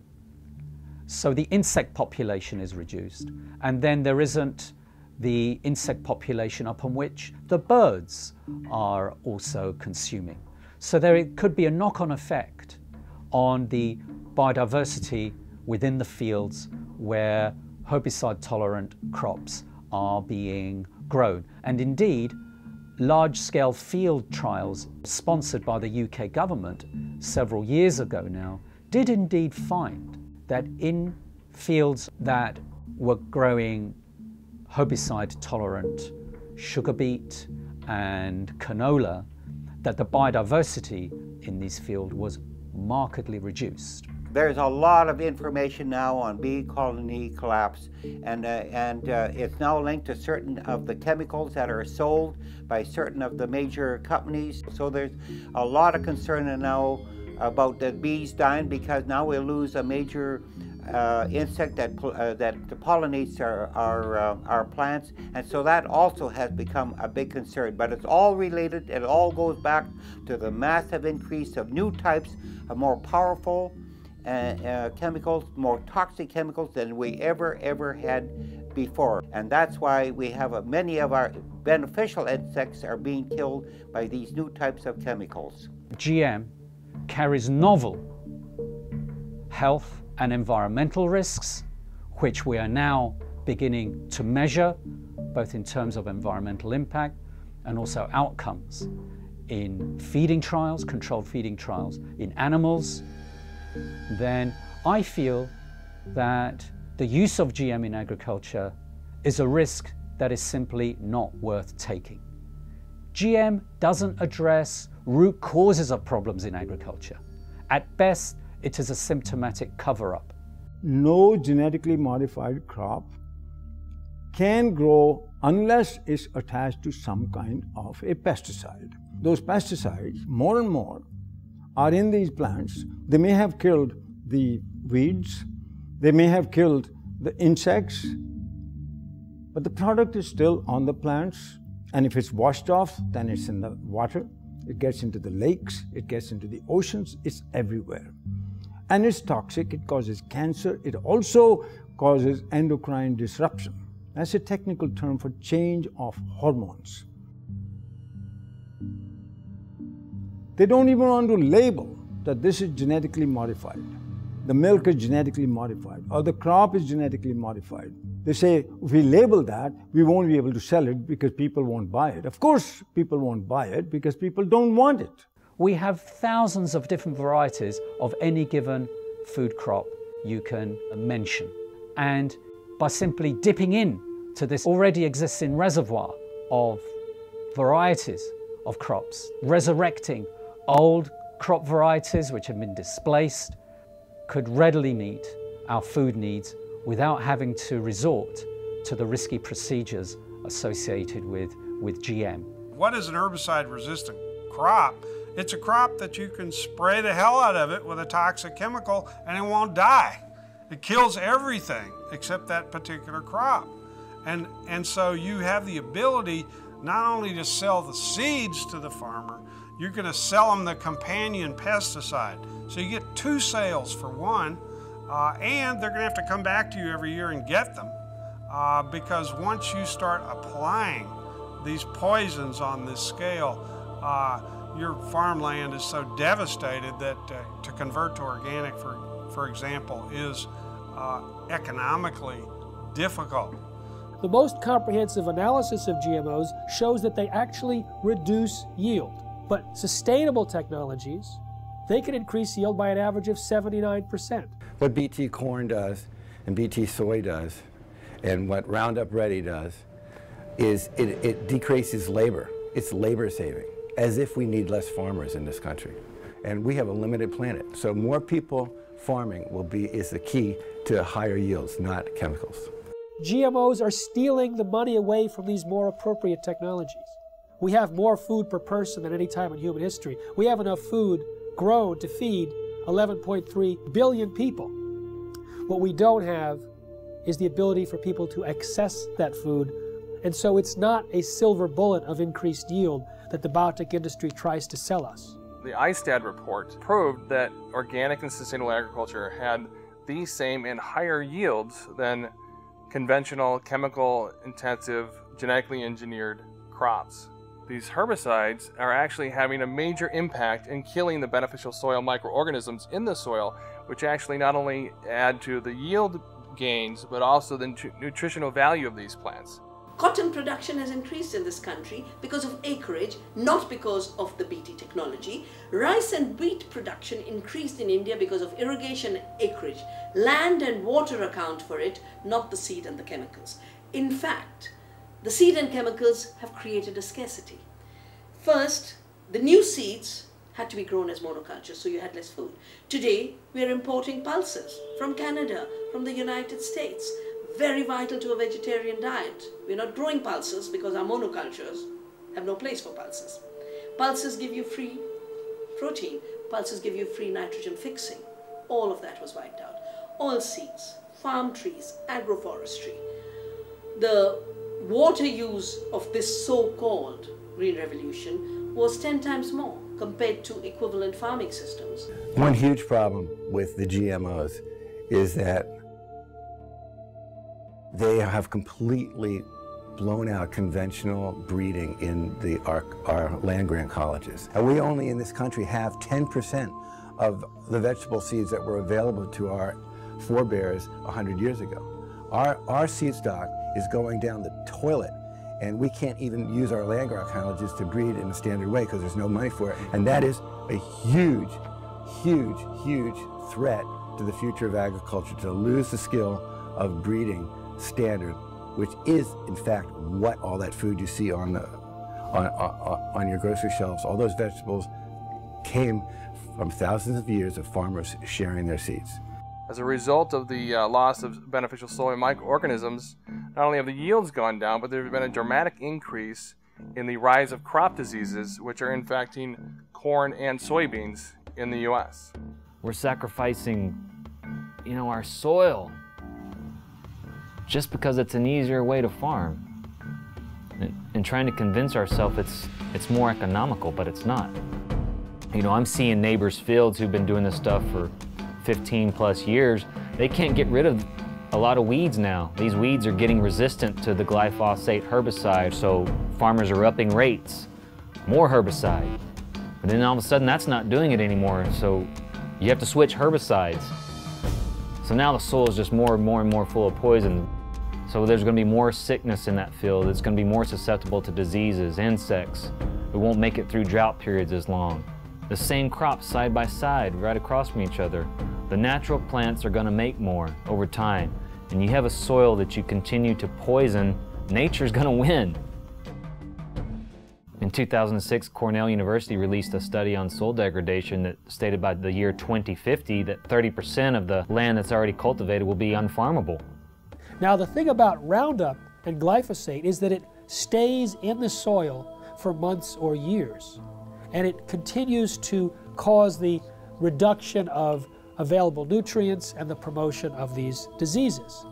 So the insect population is reduced, and then there isn't the insect population upon which the birds are also consuming. So there could be a knock-on effect on the biodiversity within the fields where herbicide-tolerant crops are being grown. And indeed, large-scale field trials sponsored by the UK government several years ago now did indeed find that in fields that were growing herbicide-tolerant sugar beet and canola, that the biodiversity in these fields was markedly reduced. There's a lot of information now on bee colony collapse, and it's now linked to certain of the chemicals that are sold by certain of the major companies. So there's a lot of concern now about the bees dying, because now we'll lose a major insect that pollinates our plants, and so that also has become a big concern. But it's all related. It all goes back to the massive increase of new types of more powerful chemicals, more toxic chemicals than we ever had before. And that's why we have many of our beneficial insects are being killed by these new types of chemicals. GM carries novel health and environmental risks, which we are now beginning to measure, both in terms of environmental impact and also outcomes in feeding trials, controlled feeding trials in animals. Then I feel that the use of GM in agriculture is a risk that is simply not worth taking. GM doesn't address root causes of problems in agriculture. At best, it is a symptomatic cover-up. No genetically modified crop can grow unless it's attached to some kind of a pesticide. Those pesticides, more and more, are in these plants. They may have killed the weeds, they may have killed the insects, but the product is still on the plants. And if it's washed off, then it's in the water, it gets into the lakes, it gets into the oceans, it's everywhere. And it's toxic, it causes cancer, it also causes endocrine disruption. That's a technical term for change of hormones. They don't even want to label that this is genetically modified. The milk is genetically modified, or the crop is genetically modified. They say, if we label that, we won't be able to sell it because people won't buy it. Of course, people won't buy it because people don't want it. We have thousands of different varieties of any given food crop you can mention. And by simply dipping in to this already existing reservoir of varieties of crops, resurrecting old crop varieties which have been displaced, could readily meet our food needs without having to resort to the risky procedures associated with GM. What is an herbicide-resistant crop It's a crop that you can spray the hell out of it with a toxic chemical and it won't die. It kills everything except that particular crop. And so you have the ability not only to sell the seeds to the farmer, you're going to sell them the companion pesticide. So you get two sales for one, and they're going to have to come back to you every year and get them because once you start applying these poisons on this scale, your farmland is so devastated that to convert to organic, for example, is economically difficult. The most comprehensive analysis of GMOs shows that they actually reduce yield. But sustainable technologies, they can increase yield by an average of 79%. What BT corn does and BT soy does and what Roundup Ready does is it decreases labor. It's labor saving, as if we need less farmers in this country. And we have a limited planet. So more people farming is the key to higher yields, not chemicals. GMOs are stealing the money away from these more appropriate technologies. We have more food per person than any time in human history. We have enough food grown to feed 11.3 billion people. What we don't have is the ability for people to access that food, and so it's not a silver bullet of increased yield that the biotech industry tries to sell us. The ISTAD report proved that organic and sustainable agriculture had the same and higher yields than conventional, chemical-intensive, genetically engineered crops. These herbicides are actually having a major impact in killing the beneficial soil microorganisms in the soil, which actually not only add to the yield gains, but also the nutritional value of these plants. Cotton production has increased in this country because of acreage, not because of the BT technology. Rice and wheat production increased in India because of irrigation acreage. Land and water account for it, not the seed and the chemicals. In fact, the seed and chemicals have created a scarcity. First, the new seeds had to be grown as monocultures, so you had less food. Today, we are importing pulses from Canada, from the United States. Very vital to a vegetarian diet. We're not growing pulses because our monocultures have no place for pulses. Pulses give you free protein. Pulses give you free nitrogen fixing. All of that was wiped out. Oilseeds, farm trees, agroforestry. The water use of this so-called Green Revolution was 10 times more compared to equivalent farming systems. One huge problem with the GMOs is that they have completely blown out conventional breeding in our land-grant colleges. And we only in this country have 10% of the vegetable seeds that were available to our forebears 100 years ago. Our seed stock is going down the toilet, and we can't even use our land-grant colleges to breed in a standard way because there's no money for it. And that is a huge, huge, huge threat to the future of agriculture, to lose the skill of breeding standard, which is in fact what all that food you see on your grocery shelves, all those vegetables came from thousands of years of farmers sharing their seeds. As a result of the loss of beneficial soil microorganisms, not only have the yields gone down, but there's been a dramatic increase in the rise of crop diseases, which are infecting corn and soybeans in the U.S. We're sacrificing, our soil just because it's an easier way to farm, and trying to convince ourselves it's more economical, but it's not. I'm seeing neighbors' fields who've been doing this stuff for 15 plus years. They can't get rid of a lot of weeds now. These weeds are getting resistant to the glyphosate herbicide, so farmers are upping rates, more herbicide. But then all of a sudden that's not doing it anymore, so you have to switch herbicides. So now the soil is just more and more and more full of poison. So there's going to be more sickness in that field. It's going to be more susceptible to diseases, insects. We won't make it through drought periods as long. The same crops side by side, right across from each other. The natural plants are going to make more over time. And you have a soil that you continue to poison, nature's going to win. In 2006, Cornell University released a study on soil degradation that stated by the year 2050 that 30% of the land that's already cultivated will be unfarmable. Now the thing about Roundup and glyphosate is that it stays in the soil for months or years. and it continues to cause the reduction of available nutrients and the promotion of these diseases.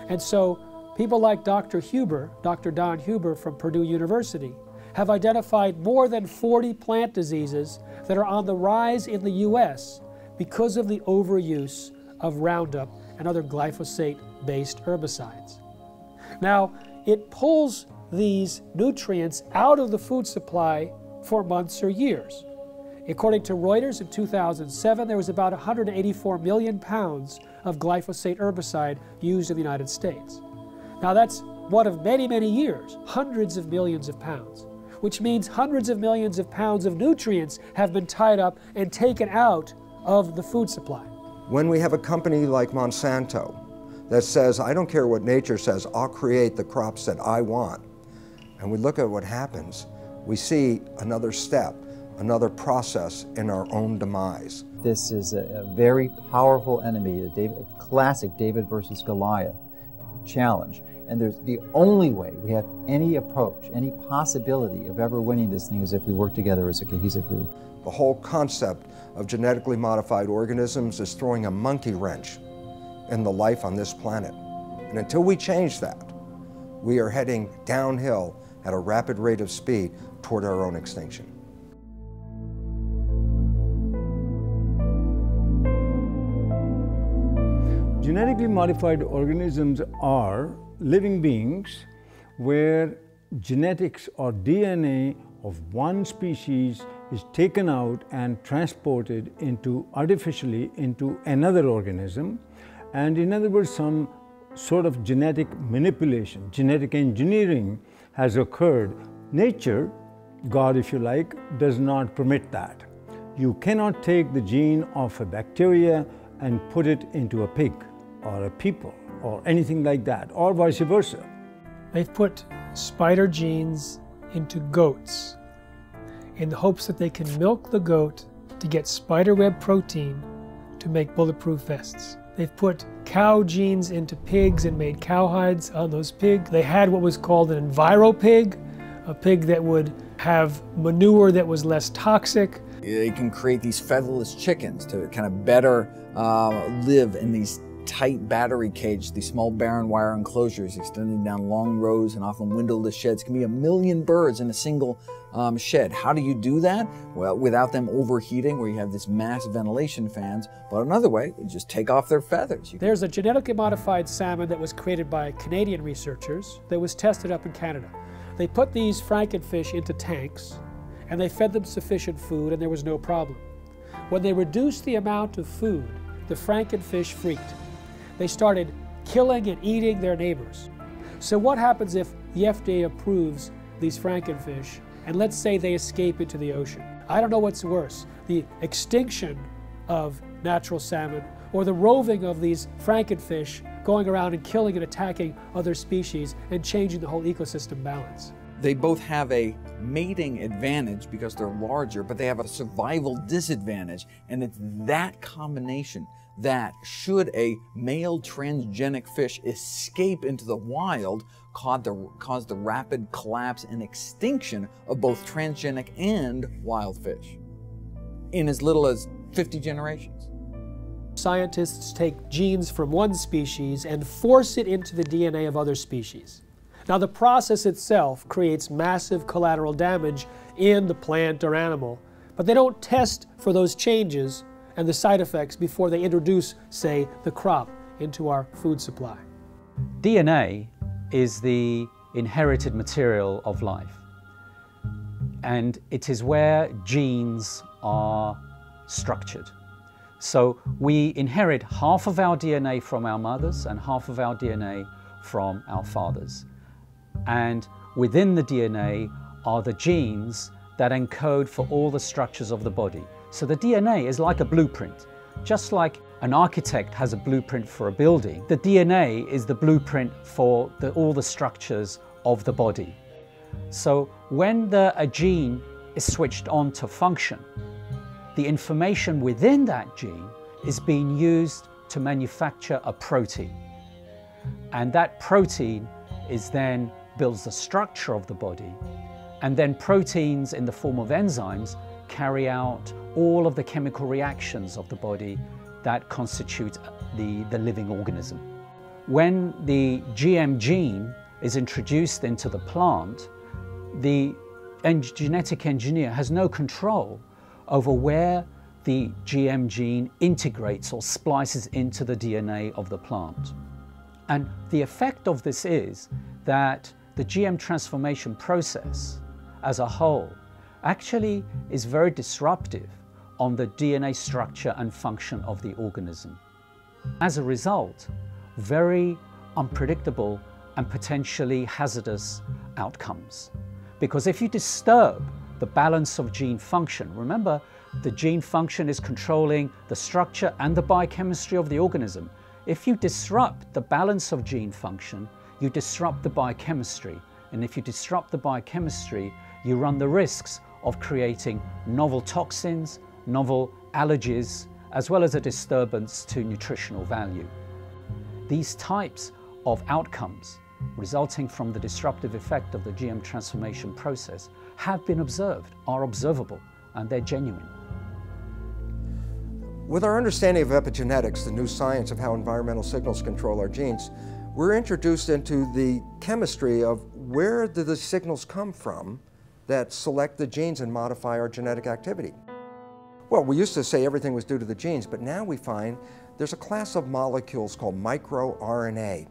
And so people like Dr. Don Huber from Purdue University, have identified more than 40 plant diseases that are on the rise in the U.S. because of the overuse of Roundup and other glyphosate-based herbicides. Now, it pulls these nutrients out of the food supply for months or years. According to Reuters, in 2007, there was about 184 million pounds of glyphosate herbicide used in the United States. Now, that's one of many, many years, hundreds of millions of pounds, which means hundreds of millions of pounds of nutrients have been tied up and taken out of the food supply. When we have a company like Monsanto that says, I don't care what nature says, I'll create the crops that I want, and we look at what happens, we see another step, another process in our own demise. This is a very powerful enemy, a classic David versus Goliath challenge. And there's the only way we have any approach, any possibility of ever winning this thing is if we work together as a cohesive group. The whole concept of genetically modified organisms is throwing a monkey wrench in the life on this planet. And until we change that, we are heading downhill at a rapid rate of speed toward our own extinction. Genetically modified organisms are living beings where genetics or DNA of one species is taken out and transported artificially into another organism, and in other words, some sort of genetic manipulation, genetic engineering has occurred. Nature, God if you like, does not permit that. You cannot take the gene of a bacteria and put it into a pig or a people or anything like that, or vice versa. They've put spider genes into goats in the hopes that they can milk the goat to get spiderweb protein to make bulletproof vests. They've put cow genes into pigs and made cowhides on those pigs. They had what was called an enviropig, a pig that would have manure that was less toxic. They can create these featherless chickens to kind of better live in these tight battery cages, these small barren wire enclosures extending down long rows and often windowless sheds. Can be 1 million birds in a single shed. How do you do that? Well, without them overheating, where you have this massive ventilation fans. But another way, you just take off their feathers. There's a genetically modified salmon that was created by Canadian researchers that was tested up in Canada. They put these frankenfish into tanks and they fed them sufficient food and there was no problem. When they reduced the amount of food, the frankenfish freaked. They started killing and eating their neighbors. So what happens if the FDA approves these frankenfish and let's say they escape into the ocean? I don't know what's worse, the extinction of natural salmon or the roving of these frankenfish going around and killing and attacking other species and changing the whole ecosystem balance. They both have a mating advantage because they're larger, but they have a survival disadvantage. And it's that combination that, should a male transgenic fish escape into the wild, cause the rapid collapse and extinction of both transgenic and wild fish in as little as 50 generations. Scientists take genes from one species and force it into the DNA of other species. Now, the process itself creates massive collateral damage in the plant or animal, but they don't test for those changes and the side effects before they introduce, say, the crop into our food supply. DNA is the inherited material of life, and it is where genes are structured. So we inherit half of our DNA from our mothers and half of our DNA from our fathers. And within the DNA are the genes that encode for all the structures of the body. So the DNA is like a blueprint. Just like an architect has a blueprint for a building, the DNA is the blueprint for all the structures of the body. So when a gene is switched on to function, the information within that gene is being used to manufacture a protein. And that protein is then builds the structure of the body, and then proteins in the form of enzymes carry out all of the chemical reactions of the body that constitute the living organism. When the GM gene is introduced into the plant, the genetic engineer has no control over where the GM gene integrates or splices into the DNA of the plant. And the effect of this is that the GM transformation process as a whole actually is very disruptive on the DNA structure and function of the organism. As a result, very unpredictable and potentially hazardous outcomes. Because if you disturb the balance of gene function, remember the gene function is controlling the structure and the biochemistry of the organism. If you disrupt the balance of gene function, you disrupt the biochemistry. And if you disrupt the biochemistry, you run the risks of creating novel toxins, novel allergies, as well as a disturbance to nutritional value. These types of outcomes resulting from the disruptive effect of the GM transformation process have been observed, are observable, and they're genuine. With our understanding of epigenetics, the new science of how environmental signals control our genes, we're introduced into the chemistry of where do the signals come from that select the genes and modify our genetic activity. Well, we used to say everything was due to the genes, but now we find there's a class of molecules called microRNA.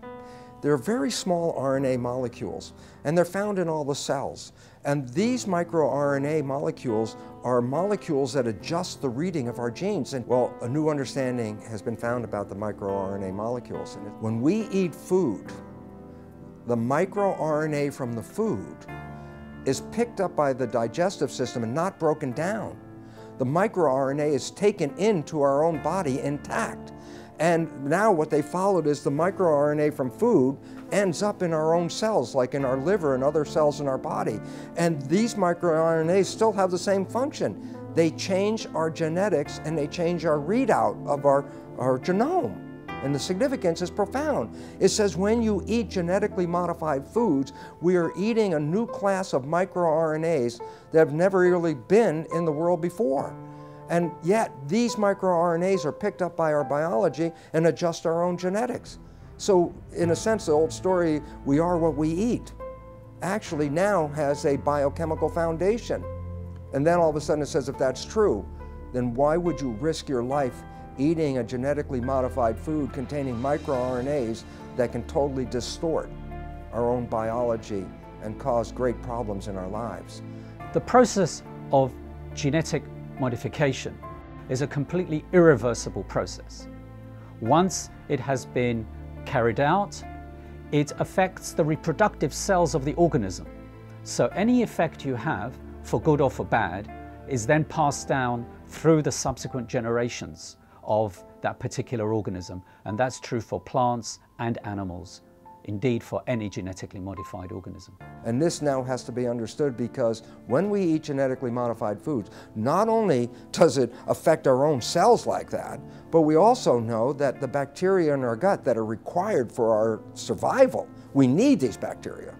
They're very small RNA molecules, and they're found in all the cells. And these microRNA molecules are molecules that adjust the reading of our genes. And well, a new understanding has been found about the microRNA molecules. And when we eat food, the microRNA from the food is picked up by the digestive system and not broken down. The microRNA is taken into our own body intact. And now what they followed is the microRNA from food ends up in our own cells, like in our liver and other cells in our body. And these microRNAs still have the same function. They change our genetics and they change our readout of our genome. And the significance is profound. It says when you eat genetically modified foods, we are eating a new class of microRNAs that have never really been in the world before. And yet, these microRNAs are picked up by our biology and adjust our own genetics. So, in a sense, the old story, we are what we eat, actually now has a biochemical foundation. And then all of a sudden it says, if that's true, then why would you risk your life eating a genetically modified food containing microRNAs that can totally distort our own biology and cause great problems in our lives? The process of genetic modification is a completely irreversible process. Once it has been carried out, it affects the reproductive cells of the organism. So any effect you have, for good or for bad, is then passed down through the subsequent generations of that particular organism. And that's true for plants and animals. Indeed, for any genetically modified organism. And this now has to be understood because when we eat genetically modified foods, not only does it affect our own cells like that, but we also know that the bacteria in our gut that are required for our survival, we need these bacteria.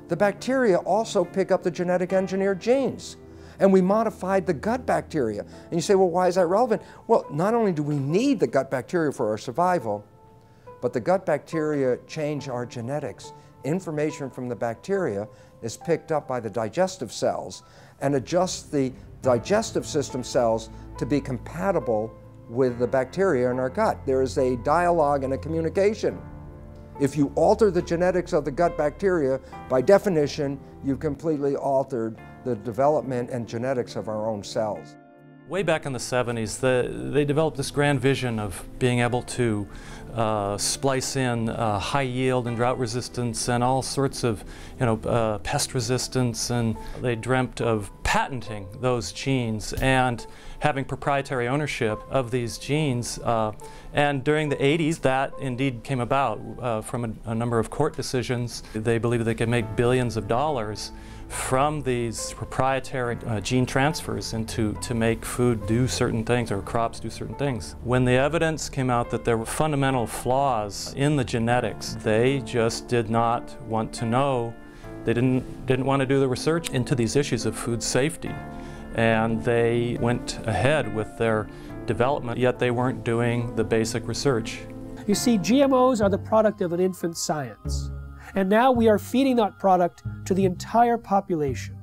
The bacteria also pick up the genetic engineered genes. And we modified the gut bacteria. And you say, well, why is that relevant? Well, not only do we need the gut bacteria for our survival, but the gut bacteria change our genetics. Information from the bacteria is picked up by the digestive cells and adjusts the digestive system cells to be compatible with the bacteria in our gut. There is a dialogue and a communication. If you alter the genetics of the gut bacteria, by definition, you've completely altered the development and genetics of our own cells. Way back in the 70s, they developed this grand vision of being able to splice in high yield and drought resistance and all sorts of, pest resistance, and they dreamt of patenting those genes and having proprietary ownership of these genes. And during the 80s, that indeed came about from a number of court decisions. They believed they could make billions of dollars from these proprietary gene transfers to make food do certain things or crops do certain things. When the evidence came out that there were fundamental flaws in the genetics, they just did not want to know. They didn't want to do the research into these issues of food safety. and they went ahead with their development, yet they weren't doing the basic research. You see, GMOs are the product of an infant science. And now we are feeding that product to the entire population.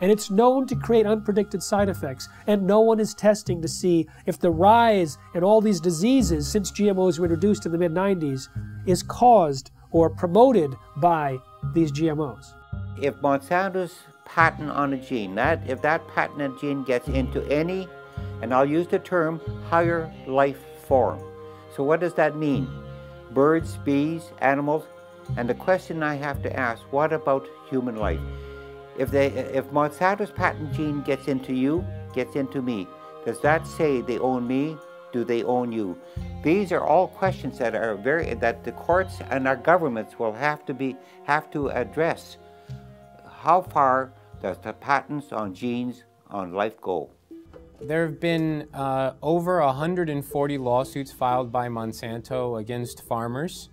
And it's known to create unpredicted side effects, and no one is testing to see if the rise in all these diseases since GMOs were introduced in the mid-90s is caused or promoted by these GMOs. If Monsanto's patent on a gene, if that patented gene gets into any, and I'll use the term, higher life form. So what does that mean? Birds, bees, animals, and the question I have to ask, what about human life? If Monsanto's patent gene gets into you, gets into me, does that say they own me? Do they own you? These are all questions that are that the courts and our governments will have to address. How far does the patents on genes on life go? There have been over 140 lawsuits filed by Monsanto against farmers,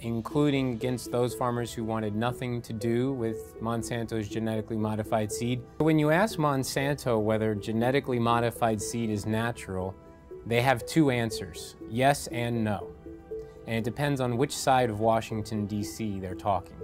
including against those farmers who wanted nothing to do with Monsanto's genetically modified seed. When you ask Monsanto whether genetically modified seed is natural, they have two answers, yes and no. And it depends on which side of Washington, D.C. they're talking.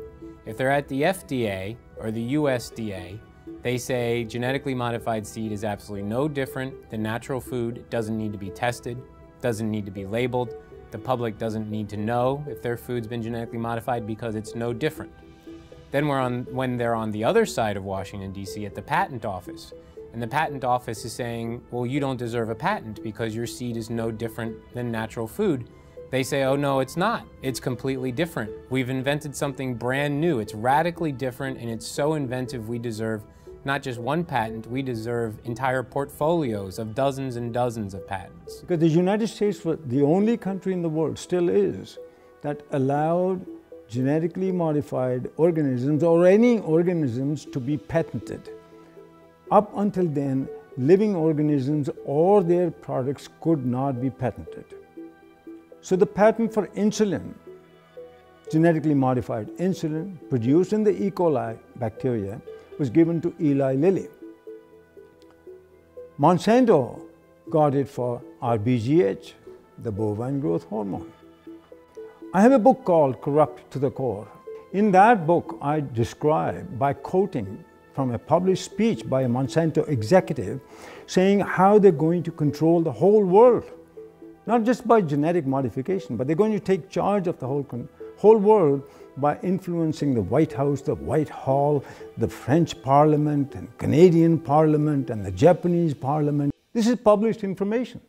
If they're at the FDA or the USDA, they say genetically modified seed is absolutely no different than natural food. It doesn't need to be tested, doesn't need to be labeled. The public doesn't need to know if their food's been genetically modified because it's no different. Then when they're on the other side of Washington, D.C. at the patent office, and the patent office is saying, well, you don't deserve a patent because your seed is no different than natural food. They say, oh no, it's not. It's completely different. We've invented something brand new. It's radically different and it's so inventive we deserve not just one patent, we deserve entire portfolios of dozens and dozens of patents. Because the United States was the only country in the world, still is, that allowed genetically modified organisms or any organisms to be patented. Up until then, living organisms or their products could not be patented. So the patent for insulin, genetically modified insulin produced in the E. coli bacteria, was given to Eli Lilly. Monsanto got it for RBGH, the bovine growth hormone. I have a book called Corrupt to the Core. In that book, I describe, by quoting from a published speech by a Monsanto executive, saying how they're going to control the whole world. Not just by genetic modification, but they're going to take charge of the whole world by influencing the White House, the Whitehall, the French Parliament, and Canadian Parliament, and the Japanese Parliament. This is published information,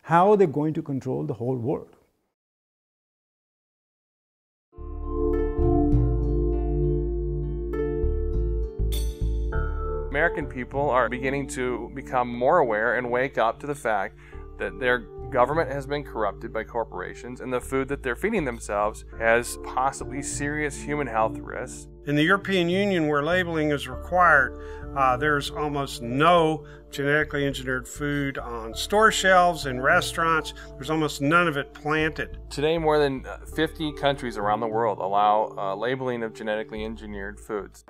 how they're going to control the whole world. American people are beginning to become more aware and wake up to the fact that their government has been corrupted by corporations and the food that they're feeding themselves has possibly serious human health risks. In the European Union, where labeling is required, there's almost no genetically engineered food on store shelves in restaurants. There's almost none of it planted. Today, more than 50 countries around the world allow labeling of genetically engineered foods.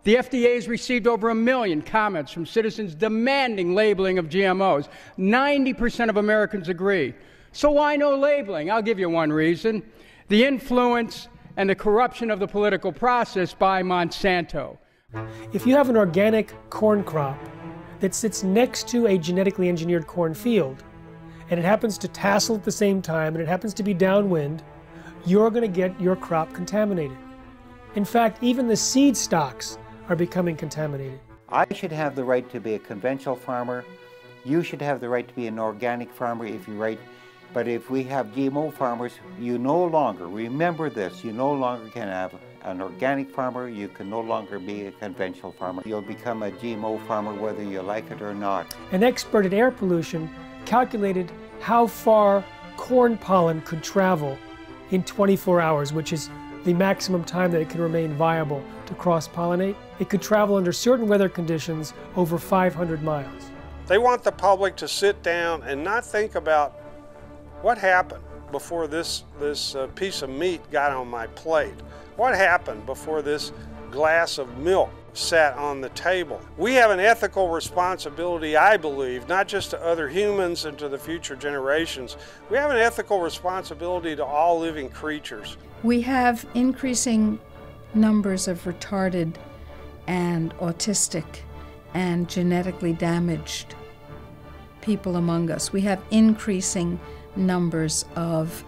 The FDA has received over 1 million comments from citizens demanding labeling of GMOs. 90% of Americans agree. So why no labeling? I'll give you one reason. The influence and the corruption of the political process by Monsanto. If you have an organic corn crop that sits next to a genetically engineered corn field, and it happens to tassel at the same time, and it happens to be downwind, you're going to get your crop contaminated. In fact, even the seed stocks are becoming contaminated. I should have the right to be a conventional farmer. You should have the right to be an organic farmer if you're right. But if we have GMO farmers, you no longer, remember this, you no longer can have an organic farmer, you can no longer be a conventional farmer. You'll become a GMO farmer whether you like it or not. An expert in air pollution calculated how far corn pollen could travel in 24 hours, which is the maximum time that it can remain viable to cross-pollinate. It could travel under certain weather conditions over 500 miles. They want the public to sit down and not think about what happened before this piece of meat got on my plate. What happened before this glass of milk sat on the table? We have an ethical responsibility, I believe, not just to other humans and to the future generations. We have an ethical responsibility to all living creatures. We have increasing numbers of retarded and autistic and genetically damaged people among us. We have increasing numbers of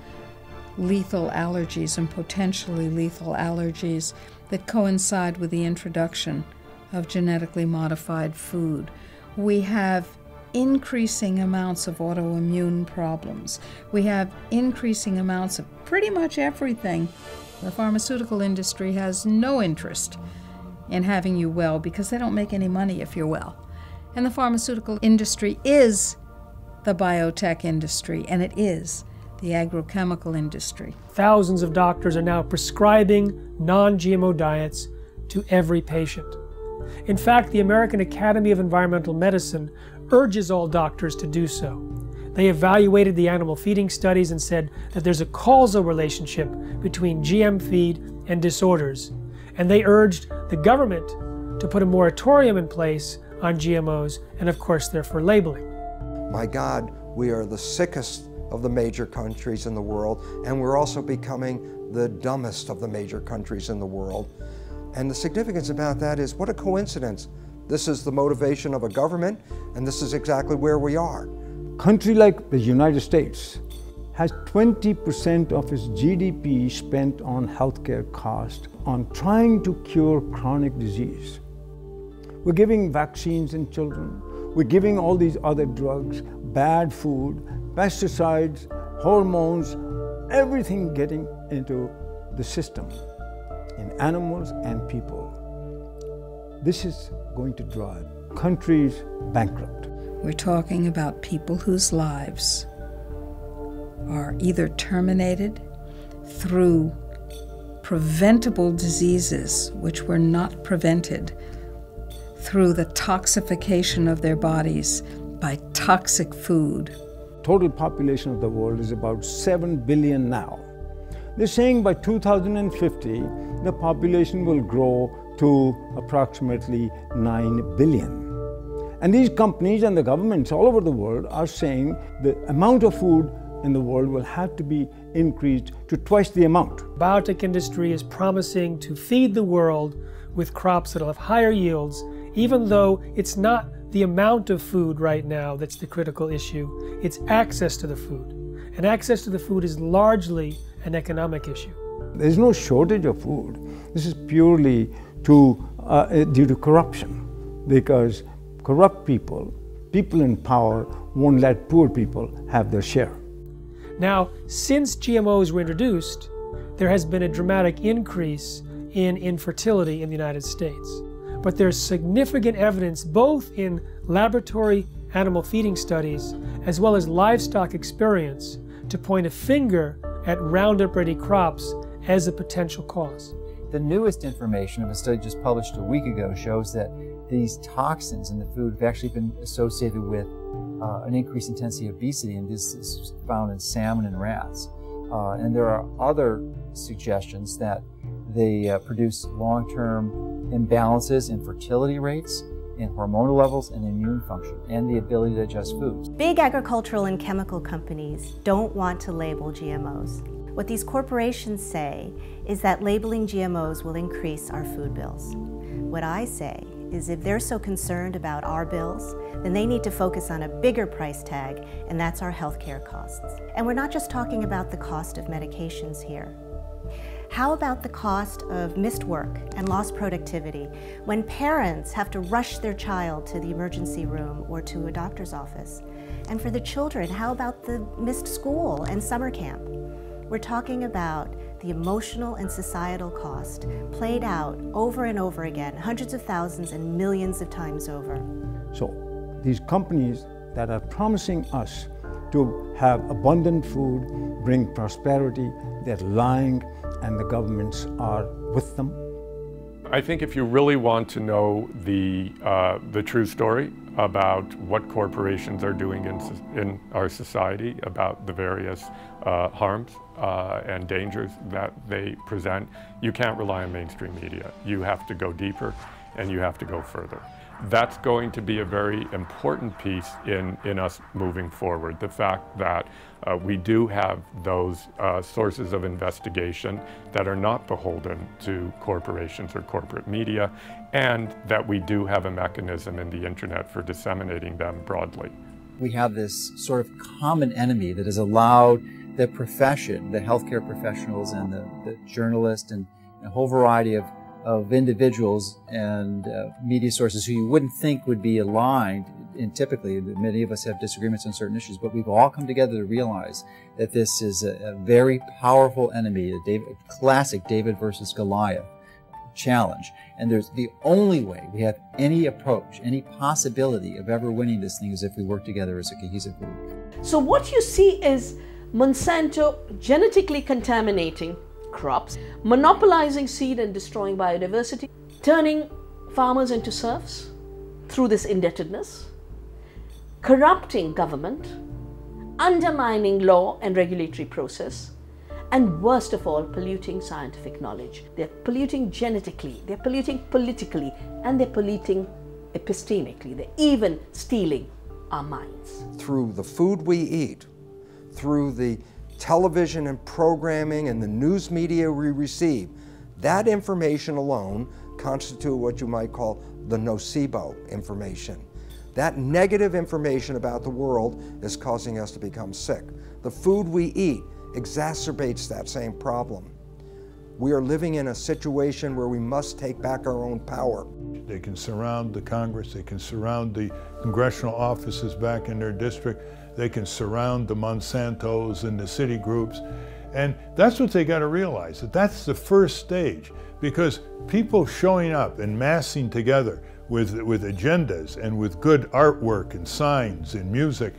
lethal allergies and potentially lethal allergies that coincide with the introduction of genetically modified food. We have increasing amounts of autoimmune problems. We have increasing amounts of pretty much everything. The pharmaceutical industry has no interest in having you well because they don't make any money if you're well. And the pharmaceutical industry is the biotech industry, and it is the agrochemical industry. Thousands of doctors are now prescribing non-GMO diets to every patient. In fact, the American Academy of Environmental Medicine urges all doctors to do so. They evaluated the animal feeding studies and said that there's a causal relationship between GM feed and disorders, and they urged the government to put a moratorium in place on GMOs, and of course they're for labeling. My God, we are the sickest of the major countries in the world, and we're also becoming the dumbest of the major countries in the world. And the significance about that is, what a coincidence. This is the motivation of a government, and this is exactly where we are. A country like the United States has 20% of its GDP spent on healthcare cost, on trying to cure chronic disease. We're giving vaccines in children. We're giving all these other drugs, bad food, pesticides, hormones, everything getting into the system in animals and people. This is going to drive countries bankrupt. We're talking about people whose lives are either terminated through preventable diseases which were not prevented, through the toxification of their bodies by toxic food. Total population of the world is about 7 billion now. They're saying by 2050, the population will grow to approximately 9 billion. And these companies and the governments all over the world are saying the amount of food in the world will have to be increased to twice the amount. The biotech industry is promising to feed the world with crops that will have higher yields, even though it's not the amount of food right now that's the critical issue, it's access to the food. And access to the food is largely an economic issue. There's no shortage of food. This is purely due to corruption, because corrupt people in power, won't let poor people have their share. Now, since GMOs were introduced, there has been a dramatic increase in infertility in the United States. But there's significant evidence both in laboratory animal feeding studies as well as livestock experience to point a finger at Roundup-ready crops as a potential cause. The newest information of a study just published a week ago shows that these toxins in the food have actually been associated with an increased intensity of obesity, and this is found in salmon and rats. And there are other suggestions that they produce long-term imbalances in fertility rates, in hormonal levels, and immune function, and the ability to digest foods. Big agricultural and chemical companies don't want to label GMOs. What these corporations say is that labeling GMOs will increase our food bills. What I say is if they're so concerned about our bills, then they need to focus on a bigger price tag, and that's our healthcare costs. And we're not just talking about the cost of medications here. How about the cost of missed work and lost productivity when parents have to rush their child to the emergency room or to a doctor's office? And for the children, how about the missed school and summer camp? We're talking about the emotional and societal cost played out over and over again, hundreds of thousands and millions of times over. So these companies that are promising us to have abundant food, bring prosperity, they're lying, and the governments are with them. I think if you really want to know the true story about what corporations are doing in our society, about the various harms and dangers that they present, you can't rely on mainstream media. You have to go deeper and you have to go further. That's going to be a very important piece in us moving forward. The fact that we do have those sources of investigation that are not beholden to corporations or corporate media, and that we do have a mechanism in the internet for disseminating them broadly. We have this sort of common enemy that has allowed the profession, the healthcare professionals and the journalists and a whole variety of individuals and media sources who you wouldn't think would be aligned, and typically many of us have disagreements on certain issues, but we've all come together to realize that this is a very powerful enemy, a classic David versus Goliath challenge. And there's the only way we have any approach, any possibility of ever winning this thing is if we work together as a cohesive group. So what you see is Monsanto genetically contaminating crops, monopolizing seed and destroying biodiversity, turning farmers into serfs through this indebtedness, corrupting government, undermining law and regulatory process, and worst of all, polluting scientific knowledge. They're polluting genetically, they're polluting politically, and they're polluting epistemically. They're even stealing our minds. Through the food we eat, through the television and programming and the news media we receive, that information alone constitute what you might call the nocebo information. That negative information about the world is causing us to become sick. The food we eat exacerbates that same problem. We are living in a situation where we must take back our own power. They can surround the Congress, they can surround the congressional offices back in their district, they can surround the Monsantos and the city groups. And that's what they got to realize, that that's the first stage, because people showing up and massing together with agendas and with good artwork and signs and music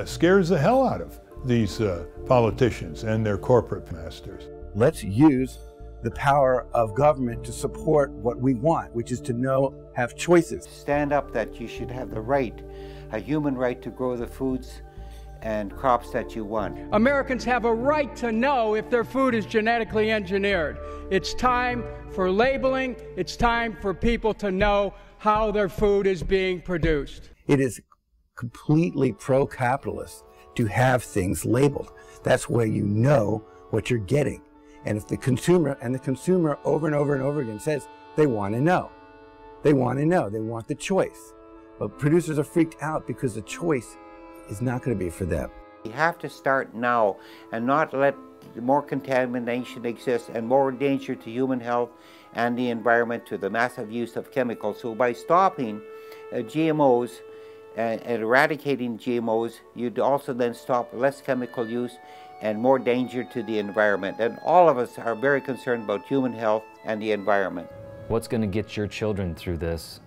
scares the hell out of these politicians and their corporate masters. Let's use the power of government to support what we want, which is to have choices. Stand up that you should have the right, a human right to grow the foods and crops that you want. Americans have a right to know if their food is genetically engineered. It's time for labeling. It's time for people to know how their food is being produced. It is completely pro-capitalist to have things labeled. That's where you know what you're getting. And if the consumer over and over and over again says they want to know, they want the choice. But producers are freaked out because the choice is not going to be for them. You have to start now and not let more contamination exist and more danger to human health and the environment to the massive use of chemicals. So by stopping GMOs and eradicating GMOs, you'd also then stop less chemical use and more danger to the environment. And all of us are very concerned about human health and the environment. What's going to get your children through this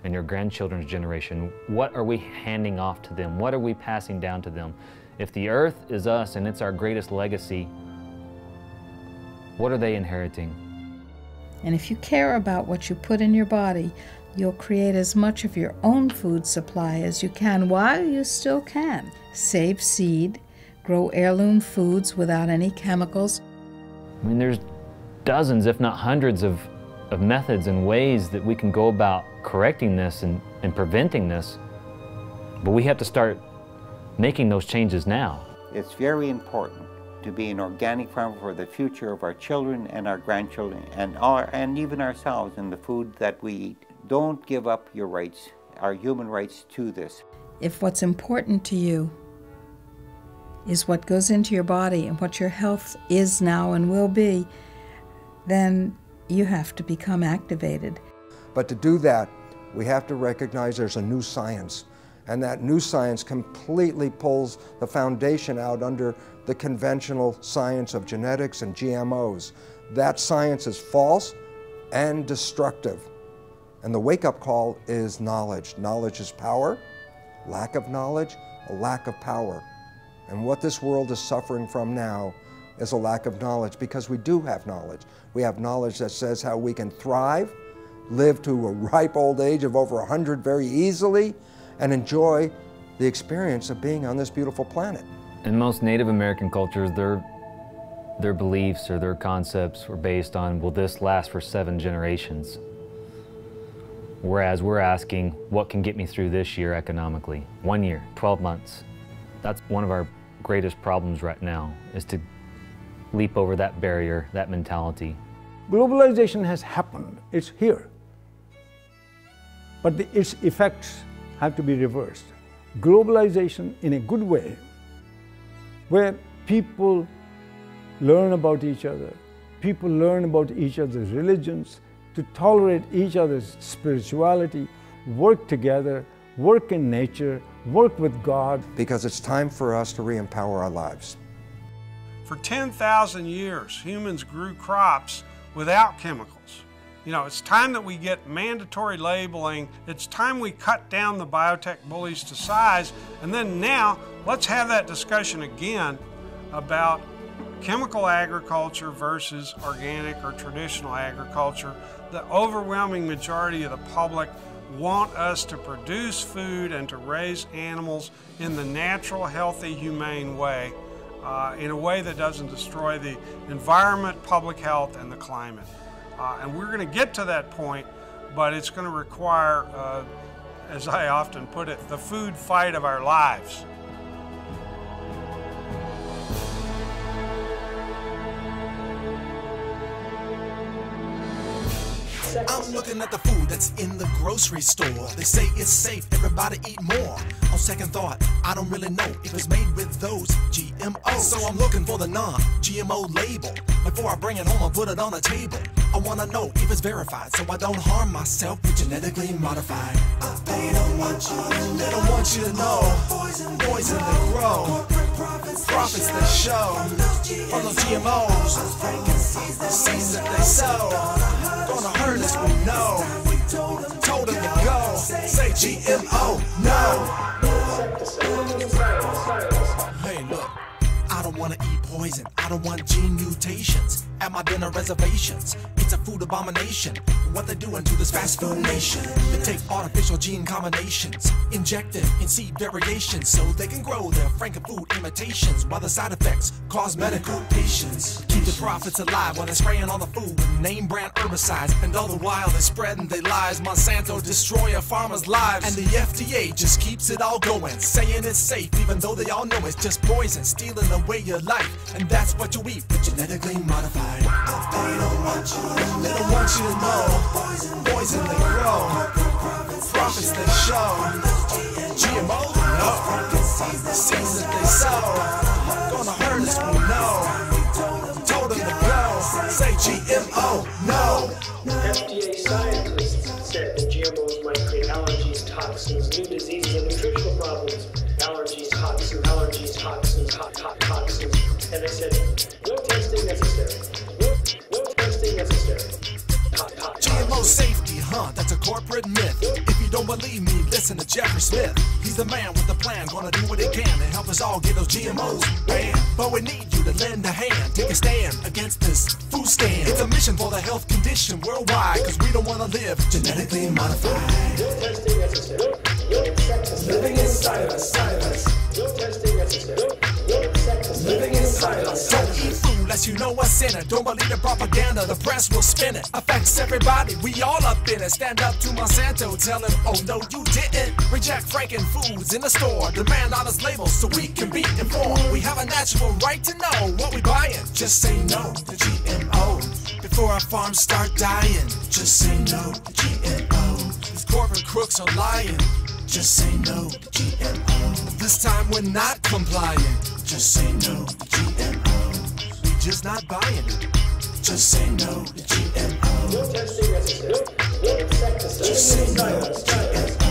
and your grandchildren's generation? What are we handing off to them? What are we passing down to them? If the earth is us and it's our greatest legacy, what are they inheriting? And if you care about what you put in your body, you'll create as much of your own food supply as you can while you still can. Save seed, grow heirloom foods without any chemicals. I mean, there's dozens, if not hundreds of methods and ways that we can go about correcting this and preventing this, but we have to start making those changes now. It's very important to be an organic farmer for the future of our children and our grandchildren and even ourselves in the food that we eat. Don't give up your rights, our human rights to this. If what's important to you is what goes into your body and what your health is now and will be, then you have to become activated. But to do that, we have to recognize there's a new science, and that new science completely pulls the foundation out under the conventional science of genetics and GMOs. That science is false and destructive. And the wake-up call is knowledge. Knowledge is power. Lack of knowledge, a lack of power. And what this world is suffering from now is a lack of knowledge, because we do have knowledge. We have knowledge that says how we can thrive, live to a ripe old age of over 100 very easily and enjoy the experience of being on this beautiful planet. In most Native American cultures, their beliefs or their concepts were based on, will this last for 7 generations? Whereas we're asking, what can get me through this year economically? 1 year, 12 months. That's one of our greatest problems right now, is to leap over that barrier, that mentality. Globalization has happened, it's here. But its effects have to be reversed. Globalization in a good way, where people learn about each other, people learn about each other's religions, to tolerate each other's spirituality, work together, work in nature, work with God. Because it's time for us to re-empower our lives. For 10,000 years, humans grew crops without chemicals. You know, it's time that we get mandatory labeling. It's time we cut down the biotech bullies to size. And then now, let's have that discussion again about chemical agriculture versus organic or traditional agriculture. The overwhelming majority of the public want us to produce food and to raise animals in the natural, healthy, humane way, in a way that doesn't destroy the environment, public health, and the climate. And we're going to get to that point, but it's going to require, as I often put it, the food fight of our lives. I'm looking at the food that's in the grocery store. They say it's safe, everybody eat more. On second thought, I don't really know if it's made with those GMOs. So I'm looking for the non-GMO label. Before I bring it home, I'll put it on the table. I wanna know if it's verified, so I don't harm myself with genetically modified. They don't want you to know. Poison they grow. Profits they show. From those GMOs. Seeds that they sow. Gonna hurt us, we know. Told them to go. Say GMO, no. Hey, look. I don't want to eat poison. I don't want gene mutations at my dinner reservations. It's a food abomination. What they're doing to this fast food nation. They take artificial gene combinations, inject them in seed variations so they can grow their frankenfood imitations while the side effects cause medical patients. Keep the profits alive while they're spraying all the food with name brand herbicides. And all the while they're spreading their lies. Monsanto destroy a farmer's lives. And the FDA just keeps it all going, saying it's safe even though they all know it's just poison, stealing away your life. And that's what you eat, but genetically modified. They don't want you to know. Poison they grow. Profits they show. GMO, no. Seeds that they sow. Gonna hurt us, we know. Told them to go. Say GMO, no. FDA scientists said that GMOs might create allergies, toxins, new diseases, and nutritional problems. Allergies, toxins, toxins. And they said, no testing necessary. No testing necessary. GMO safety, that's a corporate myth. If you don't believe me, listen to Jeffrey Smith. He's the man with the plan, gonna do what he can to help us all get those GMOs banned. But we need you to lend a hand, take a stand against this food scam. It's a mission for the health condition worldwide, cause we don't wanna live genetically modified. No testing necessary. No insecticide. Living inside of us, No testing necessary. No insecticide. Living inside us. Don't eat food unless you know what's in it. Don't believe the propaganda, the press will spin it. Affects everybody, we all up in it. Stand up to Monsanto, tell him, oh no you didn't. Reject Franken foods in the store. Demand honest labels so we can be informed. We have a natural right to know what we buying. Just say no to GMO before our farms start dying. Just say no to GMO. These corporate crooks are lying. Just say no to GMO. This time we're not complying. Just say no to GMO. We just not buying it. Just say no to GMO. No testing necessary. No insecticide. Just say no to GMO.